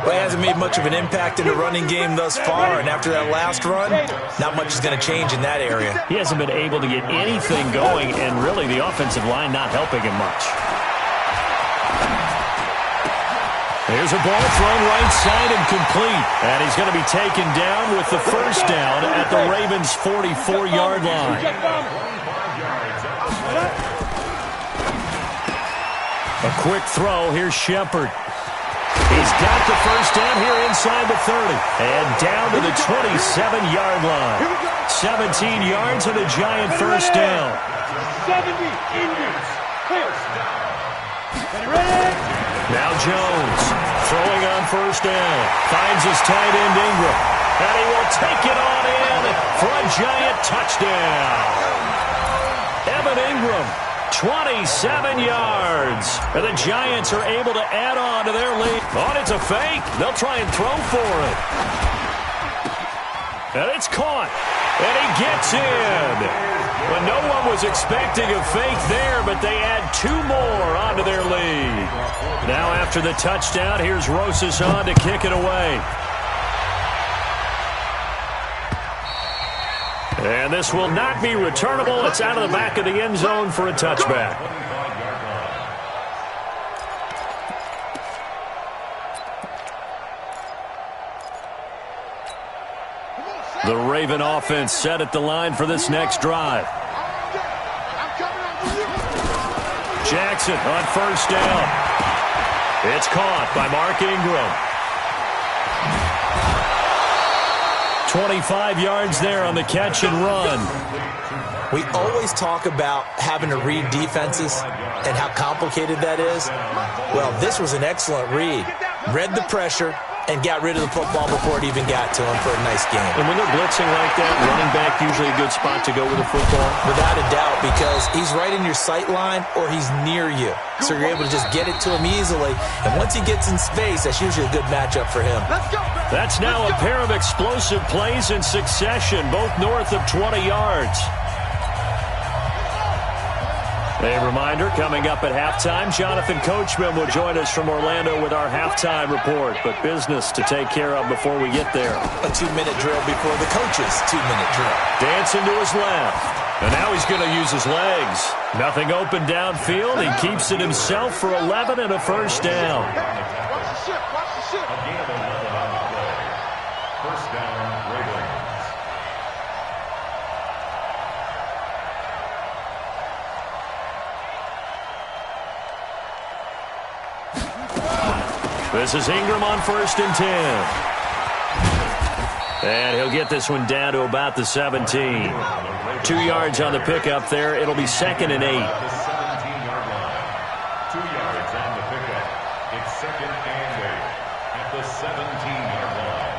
Well, he hasn't made much of an impact in the running game thus far, and after that last run, not much is going to change in that area. He hasn't been able to get anything going, and really the offensive line not helping him much. Here's a ball thrown right side and complete, and he's going to be taken down with the first down at the Ravens' 44-yard line. A quick throw. Here's Shepard. He's got the first down here inside the 30. And down to the 27-yard line. 17 yards and a Giant first down. 70 Indians. Now Jones throwing on first down. Finds his tight end Ingram. And he will take it on in for a Giant touchdown. Evan Ingram. 27 yards. And the Giants are able to add on to their lead. Oh, it's a fake. They'll try and throw for it. And it's caught. And he gets in. Well, no one was expecting a fake there, but they add 2 more onto their lead. Now after the touchdown, here's Rosas on to kick it away. And this will not be returnable. It's out of the back of the end zone for a touchback. The Raven offense set at the line for this next drive. Jackson on first down. It's caught by Mark Ingram. 25 yards there on the catch and run. We always talk about having to read defenses and how complicated that is. Well, this was an excellent read. Read the pressure and got rid of the football before it even got to him for a nice game. And when they're blitzing like that, running back usually a good spot to go with the football? Without a doubt, because he's right in your sight line or he's near you. So you're able to just get it to him easily. And once he gets in space, that's usually a good matchup for him. That's now a pair of explosive plays in succession, both north of 20 yards. A reminder, coming up at halftime, Jonathan Coachman will join us from Orlando with our halftime report. But business to take care of before we get there. A 2-minute drill before the coach's 2-minute drill. Dancing to his left. And now he's going to use his legs. Nothing open downfield. He keeps it himself for 11 and a first down. Watch the ship. Watch the ship. First down, Ravens. This is Ingram on 1st and 10. And he'll get this one down to about the 17. 2 yards on the pickup there. It'll be 2nd and 8. 17-yard line. 2 yards on the pickup. It's 2nd and 8 at the 17-yard line.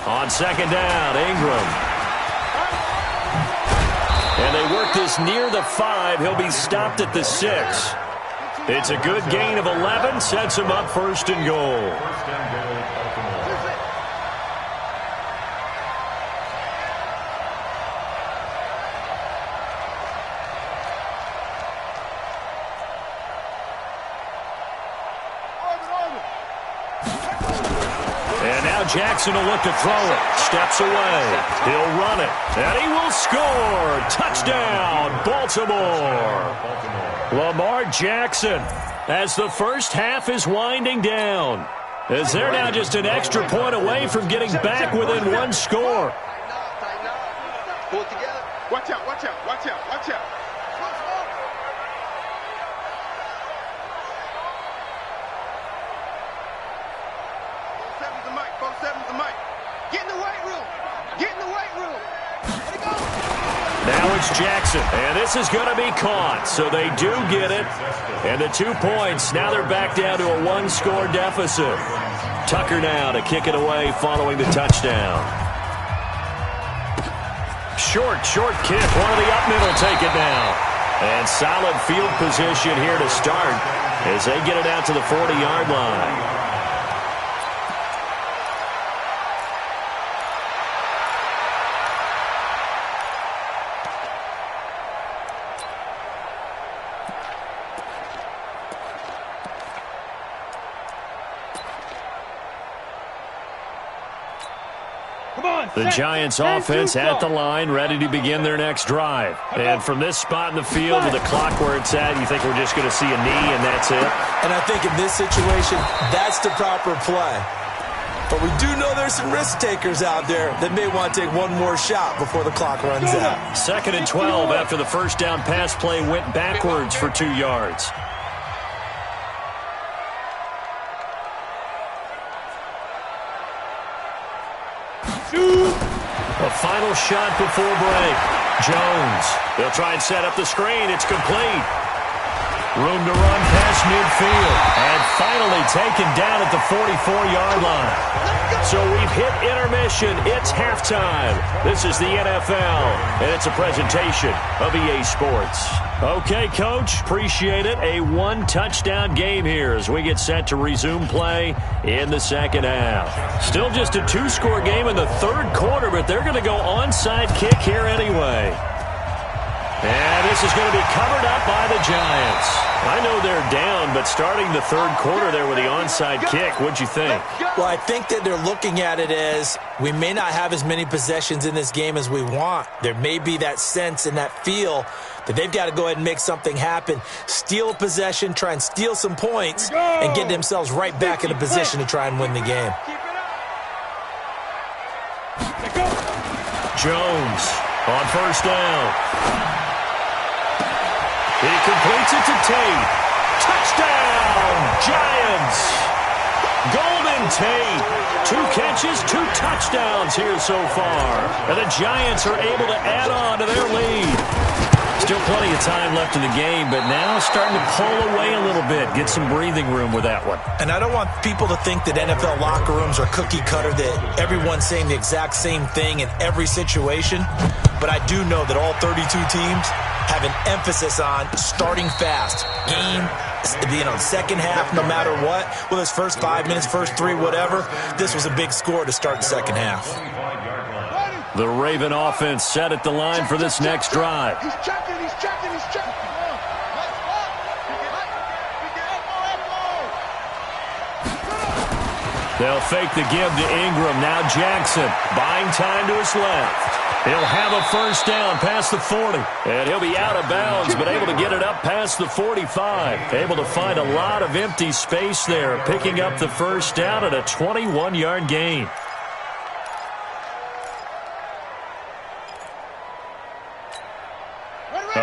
On 2nd down, Ingram. And they work this near the 5. He'll be stopped at the 6. It's a good gain of 11. Sets him up 1st and goal. 1st and goal, Baltimore. And now Jackson will look to throw it. Steps away. He'll run it. And he will score. Touchdown, Baltimore. Lamar Jackson, as the first half is winding down, as they're now just an extra point away from getting back within 1 score. Pull it together. Watch out, watch out, watch out, watch out. Now it's Jackson, and this is going to be caught, so they do get it. And the 2 points, now they're back down to a 1-score deficit. Tucker now to kick it away following the touchdown. Short kick, one of the up middle take it down. And solid field position here to start as they get it out to the 40-yard line. The Giants offense at the line, ready to begin their next drive. And from this spot in the field with the clock where it's at, you think we're just going to see a knee and that's it? And I think in this situation, that's the proper play. But we do know there's some risk takers out there that may want to take one more shot before the clock runs out. 2nd and 12 after the first down pass play went backwards for 2 yards. A final shot before break. Jones. They'll try and set up the screen. It's complete. Room to run past midfield. And finally taken down at the 44-yard line. So we've hit intermission. It's halftime. This is the NFL, and it's a presentation of EA Sports. Okay, Coach, appreciate it. A 1-touchdown game here as we get set to resume play in the second half. Still just a 2-score game in the 3rd quarter, but they're going to go onside kick here anyway. And this is going to be covered up by the Giants. I know they're down, but starting the 3rd quarter there with the onside kick, what'd you think? Well, I think that they're looking at it as we may not have as many possessions in this game as we want. There may be that sense and that feel that they've got to go ahead and make something happen, steal a possession, try and steal some points, and get themselves right back in a position to try and win the game. Jones on 1st down. He completes it to Tate. Touchdown, Giants! Golden Tate. 2 catches, 2 touchdowns here so far. And the Giants are able to add on to their lead. Still plenty of time left in the game, but now starting to pull away a little bit. Get some breathing room with that one. And I don't want people to think that NFL locker rooms are cookie cutter, that everyone's saying the exact same thing in every situation. But I do know that all 32 teams have an emphasis on starting fast. Game, second half, no matter what. Well, this first 5 minutes, first 3, whatever. This was a big score to start the second half. The Raven offense set at the line for this next drive. He's checking. They'll fake the give to Ingram. Now Jackson buying time to his left. He'll have a first down past the 40. And he'll be out of bounds, but able to get it up past the 45. Able to find a lot of empty space there, picking up the first down at a 21-yard gain.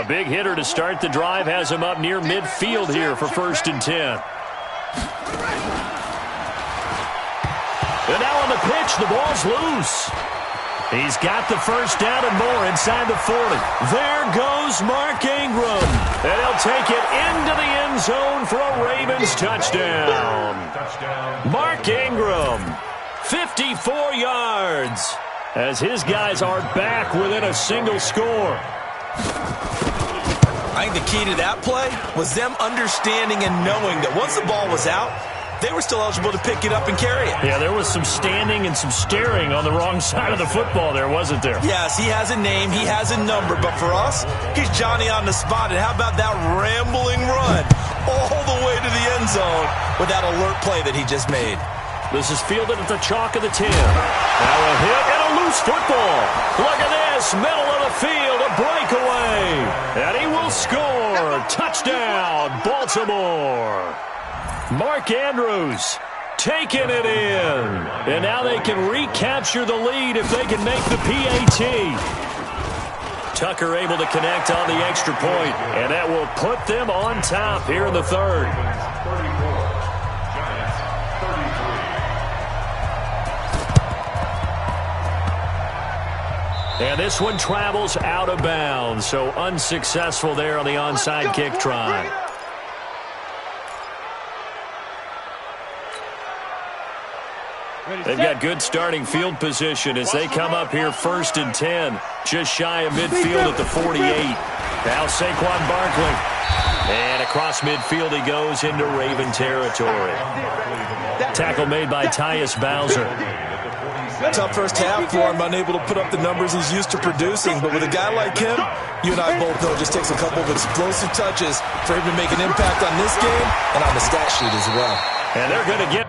A big hitter to start the drive has him up near midfield here for 1st and 10. And now on the pitch, the ball's loose. He's got the first down and more inside the 40. There goes Mark Ingram. And he'll take it into the end zone for a Ravens touchdown. Mark Ingram, 54 yards, as his guys are back within a single score. I think the key to that play was them understanding and knowing that once the ball was out, they were still eligible to pick it up and carry it. Yeah, there was some standing and some staring on the wrong side of the football there, wasn't there? Yes, he has a name, he has a number, but for us, he's Johnny on the spot. And how about that rambling run all the way to the end zone with that alert play that he just made? This is fielded at the chalk of the 10. Now a hit and a loose football. Look at this, middle of the field, a breakaway. And he will score. Touchdown, Baltimore. Mark Andrews taking it in. And now they can recapture the lead if they can make the PAT. Tucker able to connect on the extra point, and that will put them on top here in the 3rd. And this one travels out of bounds, so unsuccessful there on the onside kick try. They've got good starting field position as they come up here 1st and 10, just shy of midfield at the 48. Now Saquon Barkley. And across midfield he goes into Raven territory. Tackle made by Tyus Bowser. Tough first half for him, unable to put up the numbers he's used to producing. But with a guy like him, you and I both know it just takes a couple of explosive touches for him to make an impact on this game and on the stat sheet as well. And they're going to get...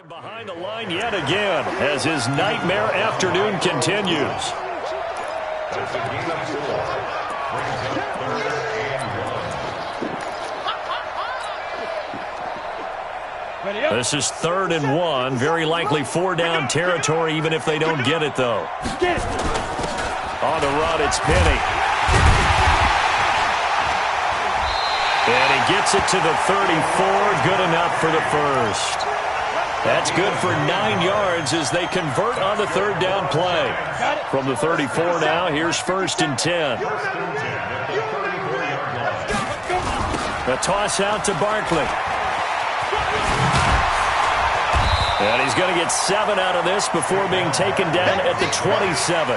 behind the line yet again as his nightmare afternoon continues. This is 3rd and 1. Very likely 4-down territory even if they don't get it, though. On the run, it's Penny. And he gets it to the 34. Good enough for the first. That's good for 9 yards as they convert on the 3rd down play. From the 34 now, here's 1st and 10. The toss out to Barkley. And he's going to get 7 out of this before being taken down at the 27.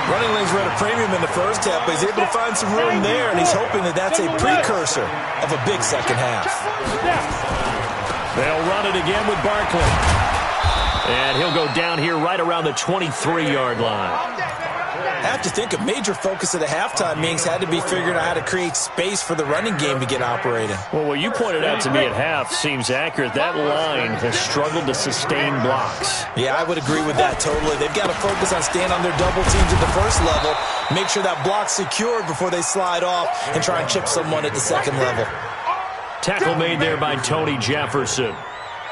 Running lanes were at a premium in the first half, but he's able to find some room there, and he's hoping that that's a precursor of a big second half. They'll run it again with Barkley. And he'll go down here right around the 23-yard line. I have to think a major focus of the halftime meetings had to be figuring out how to create space for the running game to get operating. Well, what you pointed out to me at half seems accurate. That line has struggled to sustain blocks. Yeah, I would agree with that totally. They've got to focus on staying on their double teams at the first level, make sure that block's secured before they slide off and try and chip someone at the second level. Tackle made there by Tony Jefferson.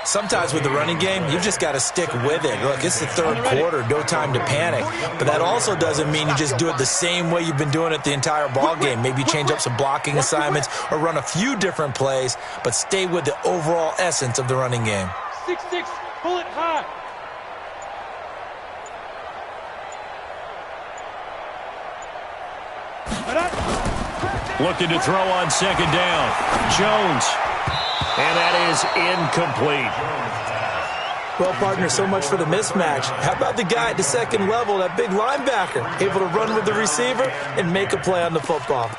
Sometimes with the running game, you've just got to stick with it. Look, it's the 3rd quarter, no time to panic. But that also doesn't mean you just do it the same way you've been doing it the entire ball game. Maybe change up some blocking assignments or run a few different plays, but stay with the overall essence of the running game. 6-6, pull it high. Looking to throw on 2nd down. Jones. And that is incomplete. Well, partner, so much for the mismatch. How about the guy at the second level, that big linebacker, able to run with the receiver and make a play on the football?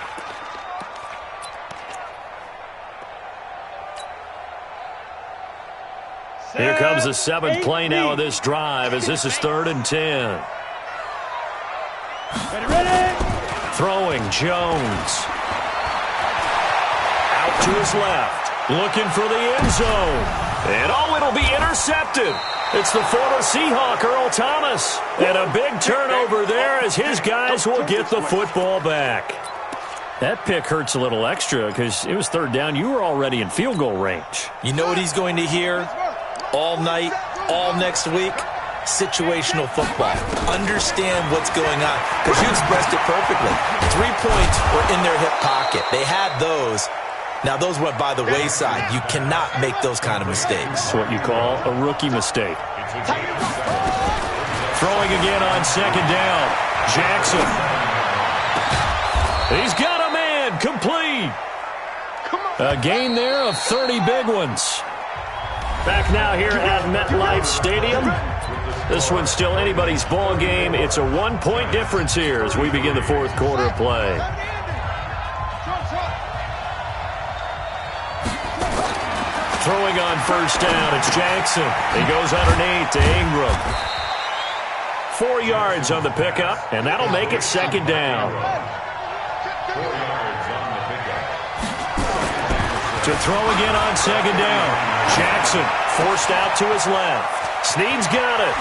Here comes the 7th play now of this drive as this is 3rd and 10. Ready. Throwing Jones. Out to his left. Looking for the end zone. And it'll be intercepted. It's the former Seahawk, Earl Thomas. And a big turnover there as his guys will get the football back. That pick hurts a little extra because it was 3rd down. You were already in field goal range. You know what he's going to hear all night, all next week? Situational football. Understand what's going on because you expressed it perfectly. 3 points were in their hip pocket. They had those. Now, those went by the wayside. You cannot make those kind of mistakes. It's what you call a rookie mistake. Throwing again on 2nd down. Jackson. He's got a man. Complete. A gain there of 30 big ones. Back now here at MetLife Stadium. This one's still anybody's ball game. It's a 1-point difference here as we begin the 4th quarter of play. Throwing on 1st down, it's Jackson. He goes underneath to Ingram. 4 yards on the pickup, and that'll make it 2nd down. 4 yards on the pickup. To throw again on 2nd down. Jackson forced out to his left. Snead's got it.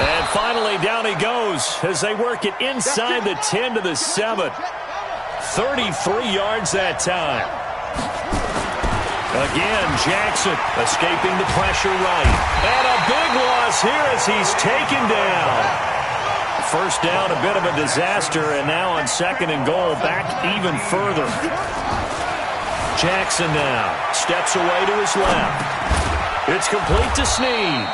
And finally down he goes as they work it inside the 10 to the 7. 33 yards that time. Again, Jackson escaping the pressure right. And a big loss here as he's taken down. 1st down, a bit of a disaster, and now on 2nd and goal, back even further. Jackson now steps away to his left. It's complete to Snead.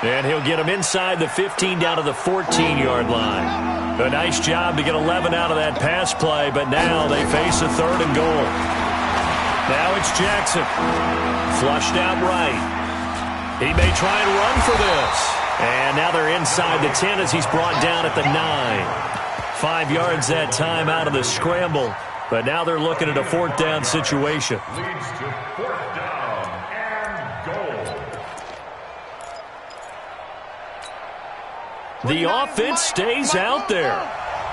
And he'll get him inside the 15 down to the 14-yard line. A nice job to get 11 out of that pass play, but now they face a 3rd and goal. Now it's Jackson. Flushed out right. He may try and run for this. And now they're inside the 10 as he's brought down at the 9. 5 yards that time out of the scramble. But now they're looking at a 4th down situation. Leads to 4th down and goal. The offense stays out there.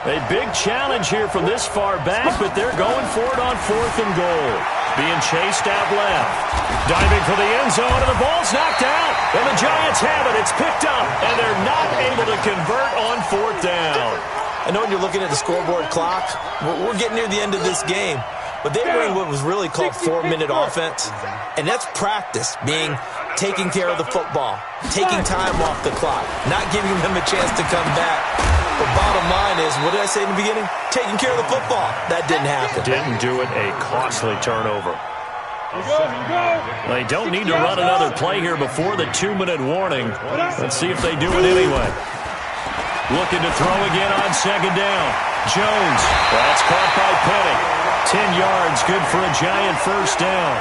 A big challenge here from this far back, but they're going for it on 4th and goal. Being chased out left. Diving for the end zone, and the ball's knocked out. And the Giants have it. It's picked up, and they're not able to convert on 4th down. I know when you're looking at the scoreboard clock, we're getting near the end of this game. But they were in what was really called 4-minute offense. And that's practice, being taking care of the football, taking time off the clock, not giving them a chance to come back. The bottom line is, what did I say in the beginning? Taking care of the football. That didn't happen. Didn't do it. A costly turnover. They don't need to run another play here before the 2-minute warning. Let's see if they do it anyway. Looking to throw again on 2nd down. Jones. That's caught by Penny. 10 yards, good for a Giant 1st down.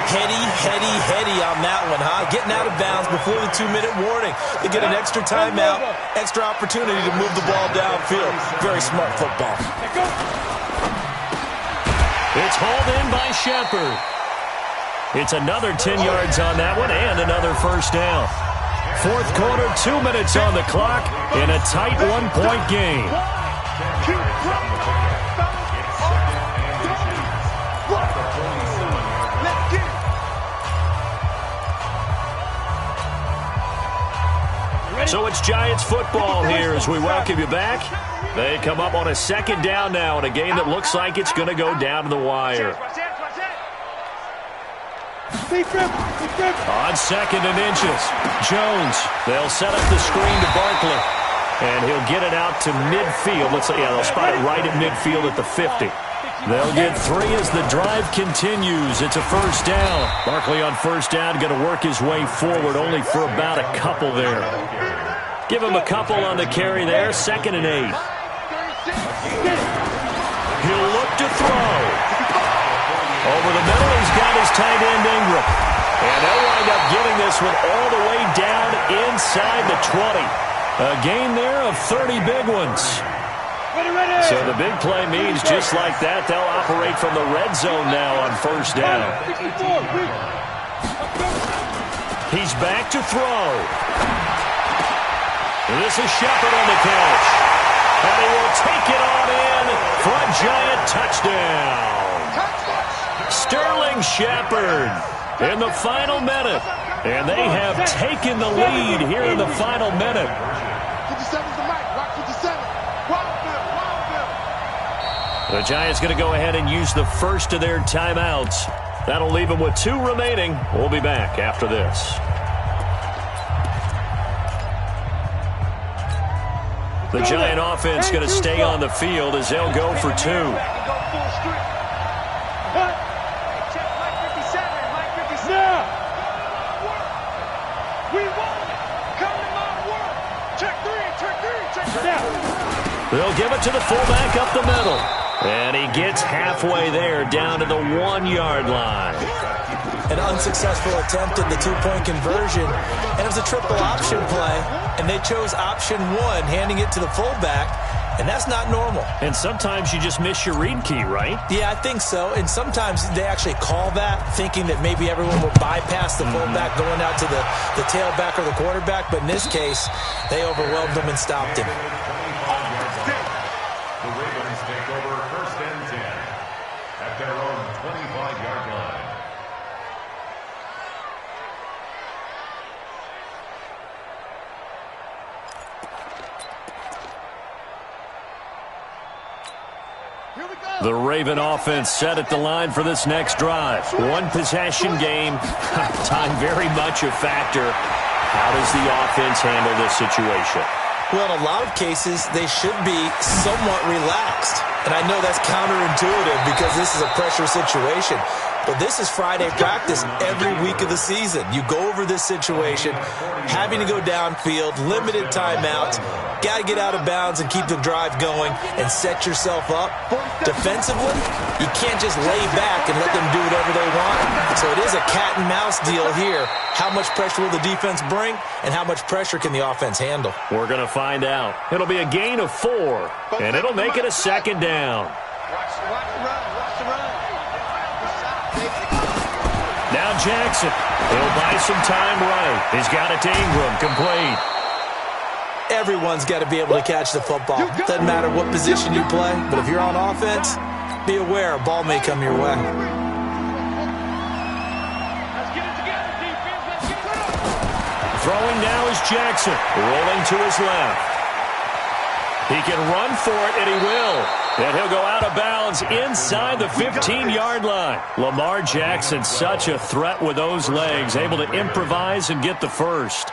Heady on that one, huh? Getting out of bounds before the 2-minute warning. They get an extra timeout, extra opportunity to move the ball downfield. Very smart football. It's hauled in by Shepard. It's another 10 yards on that one and another 1st down. 4th quarter, 2 minutes on the clock in a tight 1-point game. So it's Giants football here as we welcome you back. They come up on a 2nd down now in a game that looks like it's going to go down to the wire. On 2nd and inches, Jones. They'll set up the screen to Barkley. And he'll get it out to midfield. They'll spot it right at midfield at the 50. They'll get 3 as the drive continues. It's a 1st down. Barkley on 1st down, going to work his way forward only for about a couple there. Give him a couple on the carry there. 2nd and 8. He'll look to throw. Over the middle, he's got his tight end Ingram. And they'll wind up getting this one all the way down inside the 20. A gain there of 30 big ones. So the big play means just like that, they'll operate from the red zone now on 1st down. He's back to throw. This is Shepard on the catch. And he will take it on in for a Giant touchdown. Sterling Shepard in the final minute. And they have taken the lead here in the final minute. 57's the mic. Watch 57. The Giants going to go ahead and use the first of their timeouts. That'll leave them with 2 remaining. We'll be back after this. The Giant offense going to stay on the field as they'll go for 2. They'll give it to the fullback up the middle. And he gets halfway there down to the 1-yard line. An unsuccessful attempt at the 2-point conversion. And it was a triple option play. And they chose option 1, handing it to the fullback. And that's not normal. And sometimes you just miss your read key, right? Yeah, I think so. And sometimes they actually call that, thinking that maybe everyone will bypass the fullback going out to the tailback or the quarterback. But in this case, they overwhelmed him and stopped him. The Ravens take over 1st and 10 at their own 25-yard line. The Raven offense set at the line for this next drive. 1-possession game. Time very much a factor. How does the offense handle this situation? Well, in a lot of cases, they should be somewhat relaxed. And I know that's counterintuitive because this is a pressure situation. But this is Friday practice every week of the season. You go over this situation, having to go downfield, limited timeouts, got to get out of bounds and keep the drive going and set yourself up. Defensively, you can't just lay back and let them do whatever they want. So it is a cat and mouse deal here. How much pressure will the defense bring, and how much pressure can the offense handle? We're going to find out. It'll be a gain of 4, and it'll make it a 2nd down. Watch the run. Now Jackson. He'll buy some time right. He's got it to Ingram. Complete. Everyone's got to be able to catch the football. Doesn't matter what position you play, but if you're on offense, be aware a ball may come your way. Throwing now is Jackson. Rolling to his left. He can run for it, and he will. And he'll go out of bounds inside the 15-yard line. Lamar Jackson, such a threat with those legs, able to improvise and get the first.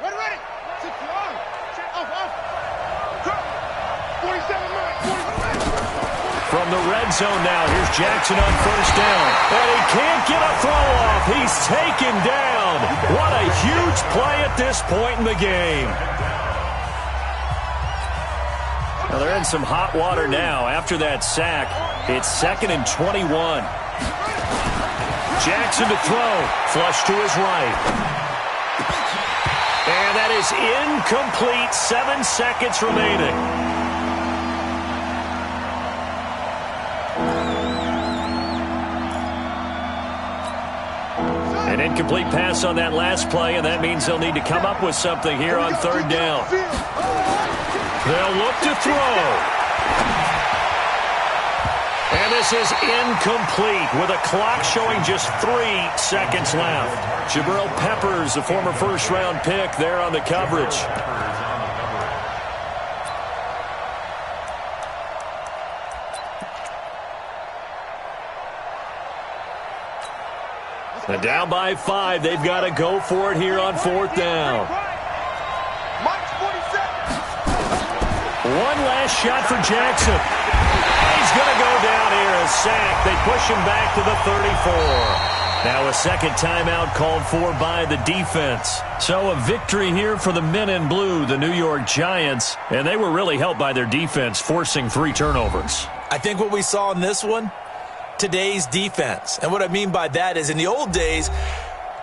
Ready. 6-yard. Off. 47 From the red zone now, here's Jackson on 1st down. And he can't get a throw off. He's taken down. What a huge play at this point in the game. Now they're in some hot water now after that sack. It's 2nd and 21. Jackson to throw. Flush to his right. And that is incomplete. 7 seconds remaining. An incomplete pass on that last play, and that means they'll need to come up with something here on 3rd down. They'll look to throw. And this is incomplete with a clock showing just 3 seconds left. Jabril Peppers, a former first-round pick, there on the coverage. And down by 5, they've got to go for it here on 4th down. One last shot for Jackson. He's going to go down here, a sack. They push him back to the 34. Now a 2nd timeout called for by the defense. So a victory here for the men in blue, the New York Giants. And they were really helped by their defense, forcing 3 turnovers. I think what we saw in this one, today's defense. And what I mean by that is in the old days,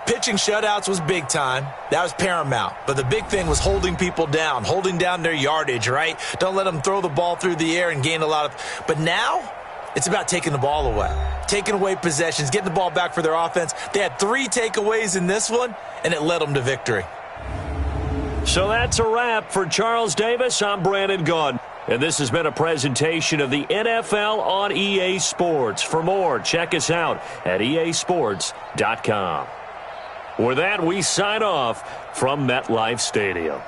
pitching shutouts was big time. That was paramount. But the big thing was holding people down, holding down their yardage, right? Don't let them throw the ball through the air and gain a lot of... But now, it's about taking the ball away. Taking away possessions, getting the ball back for their offense. They had 3 takeaways in this one, and it led them to victory. So that's a wrap for Charles Davis. I'm Brandon Gaudin. And this has been a presentation of the NFL on EA Sports. For more, check us out at easports.com. With that, we sign off from MetLife Stadium.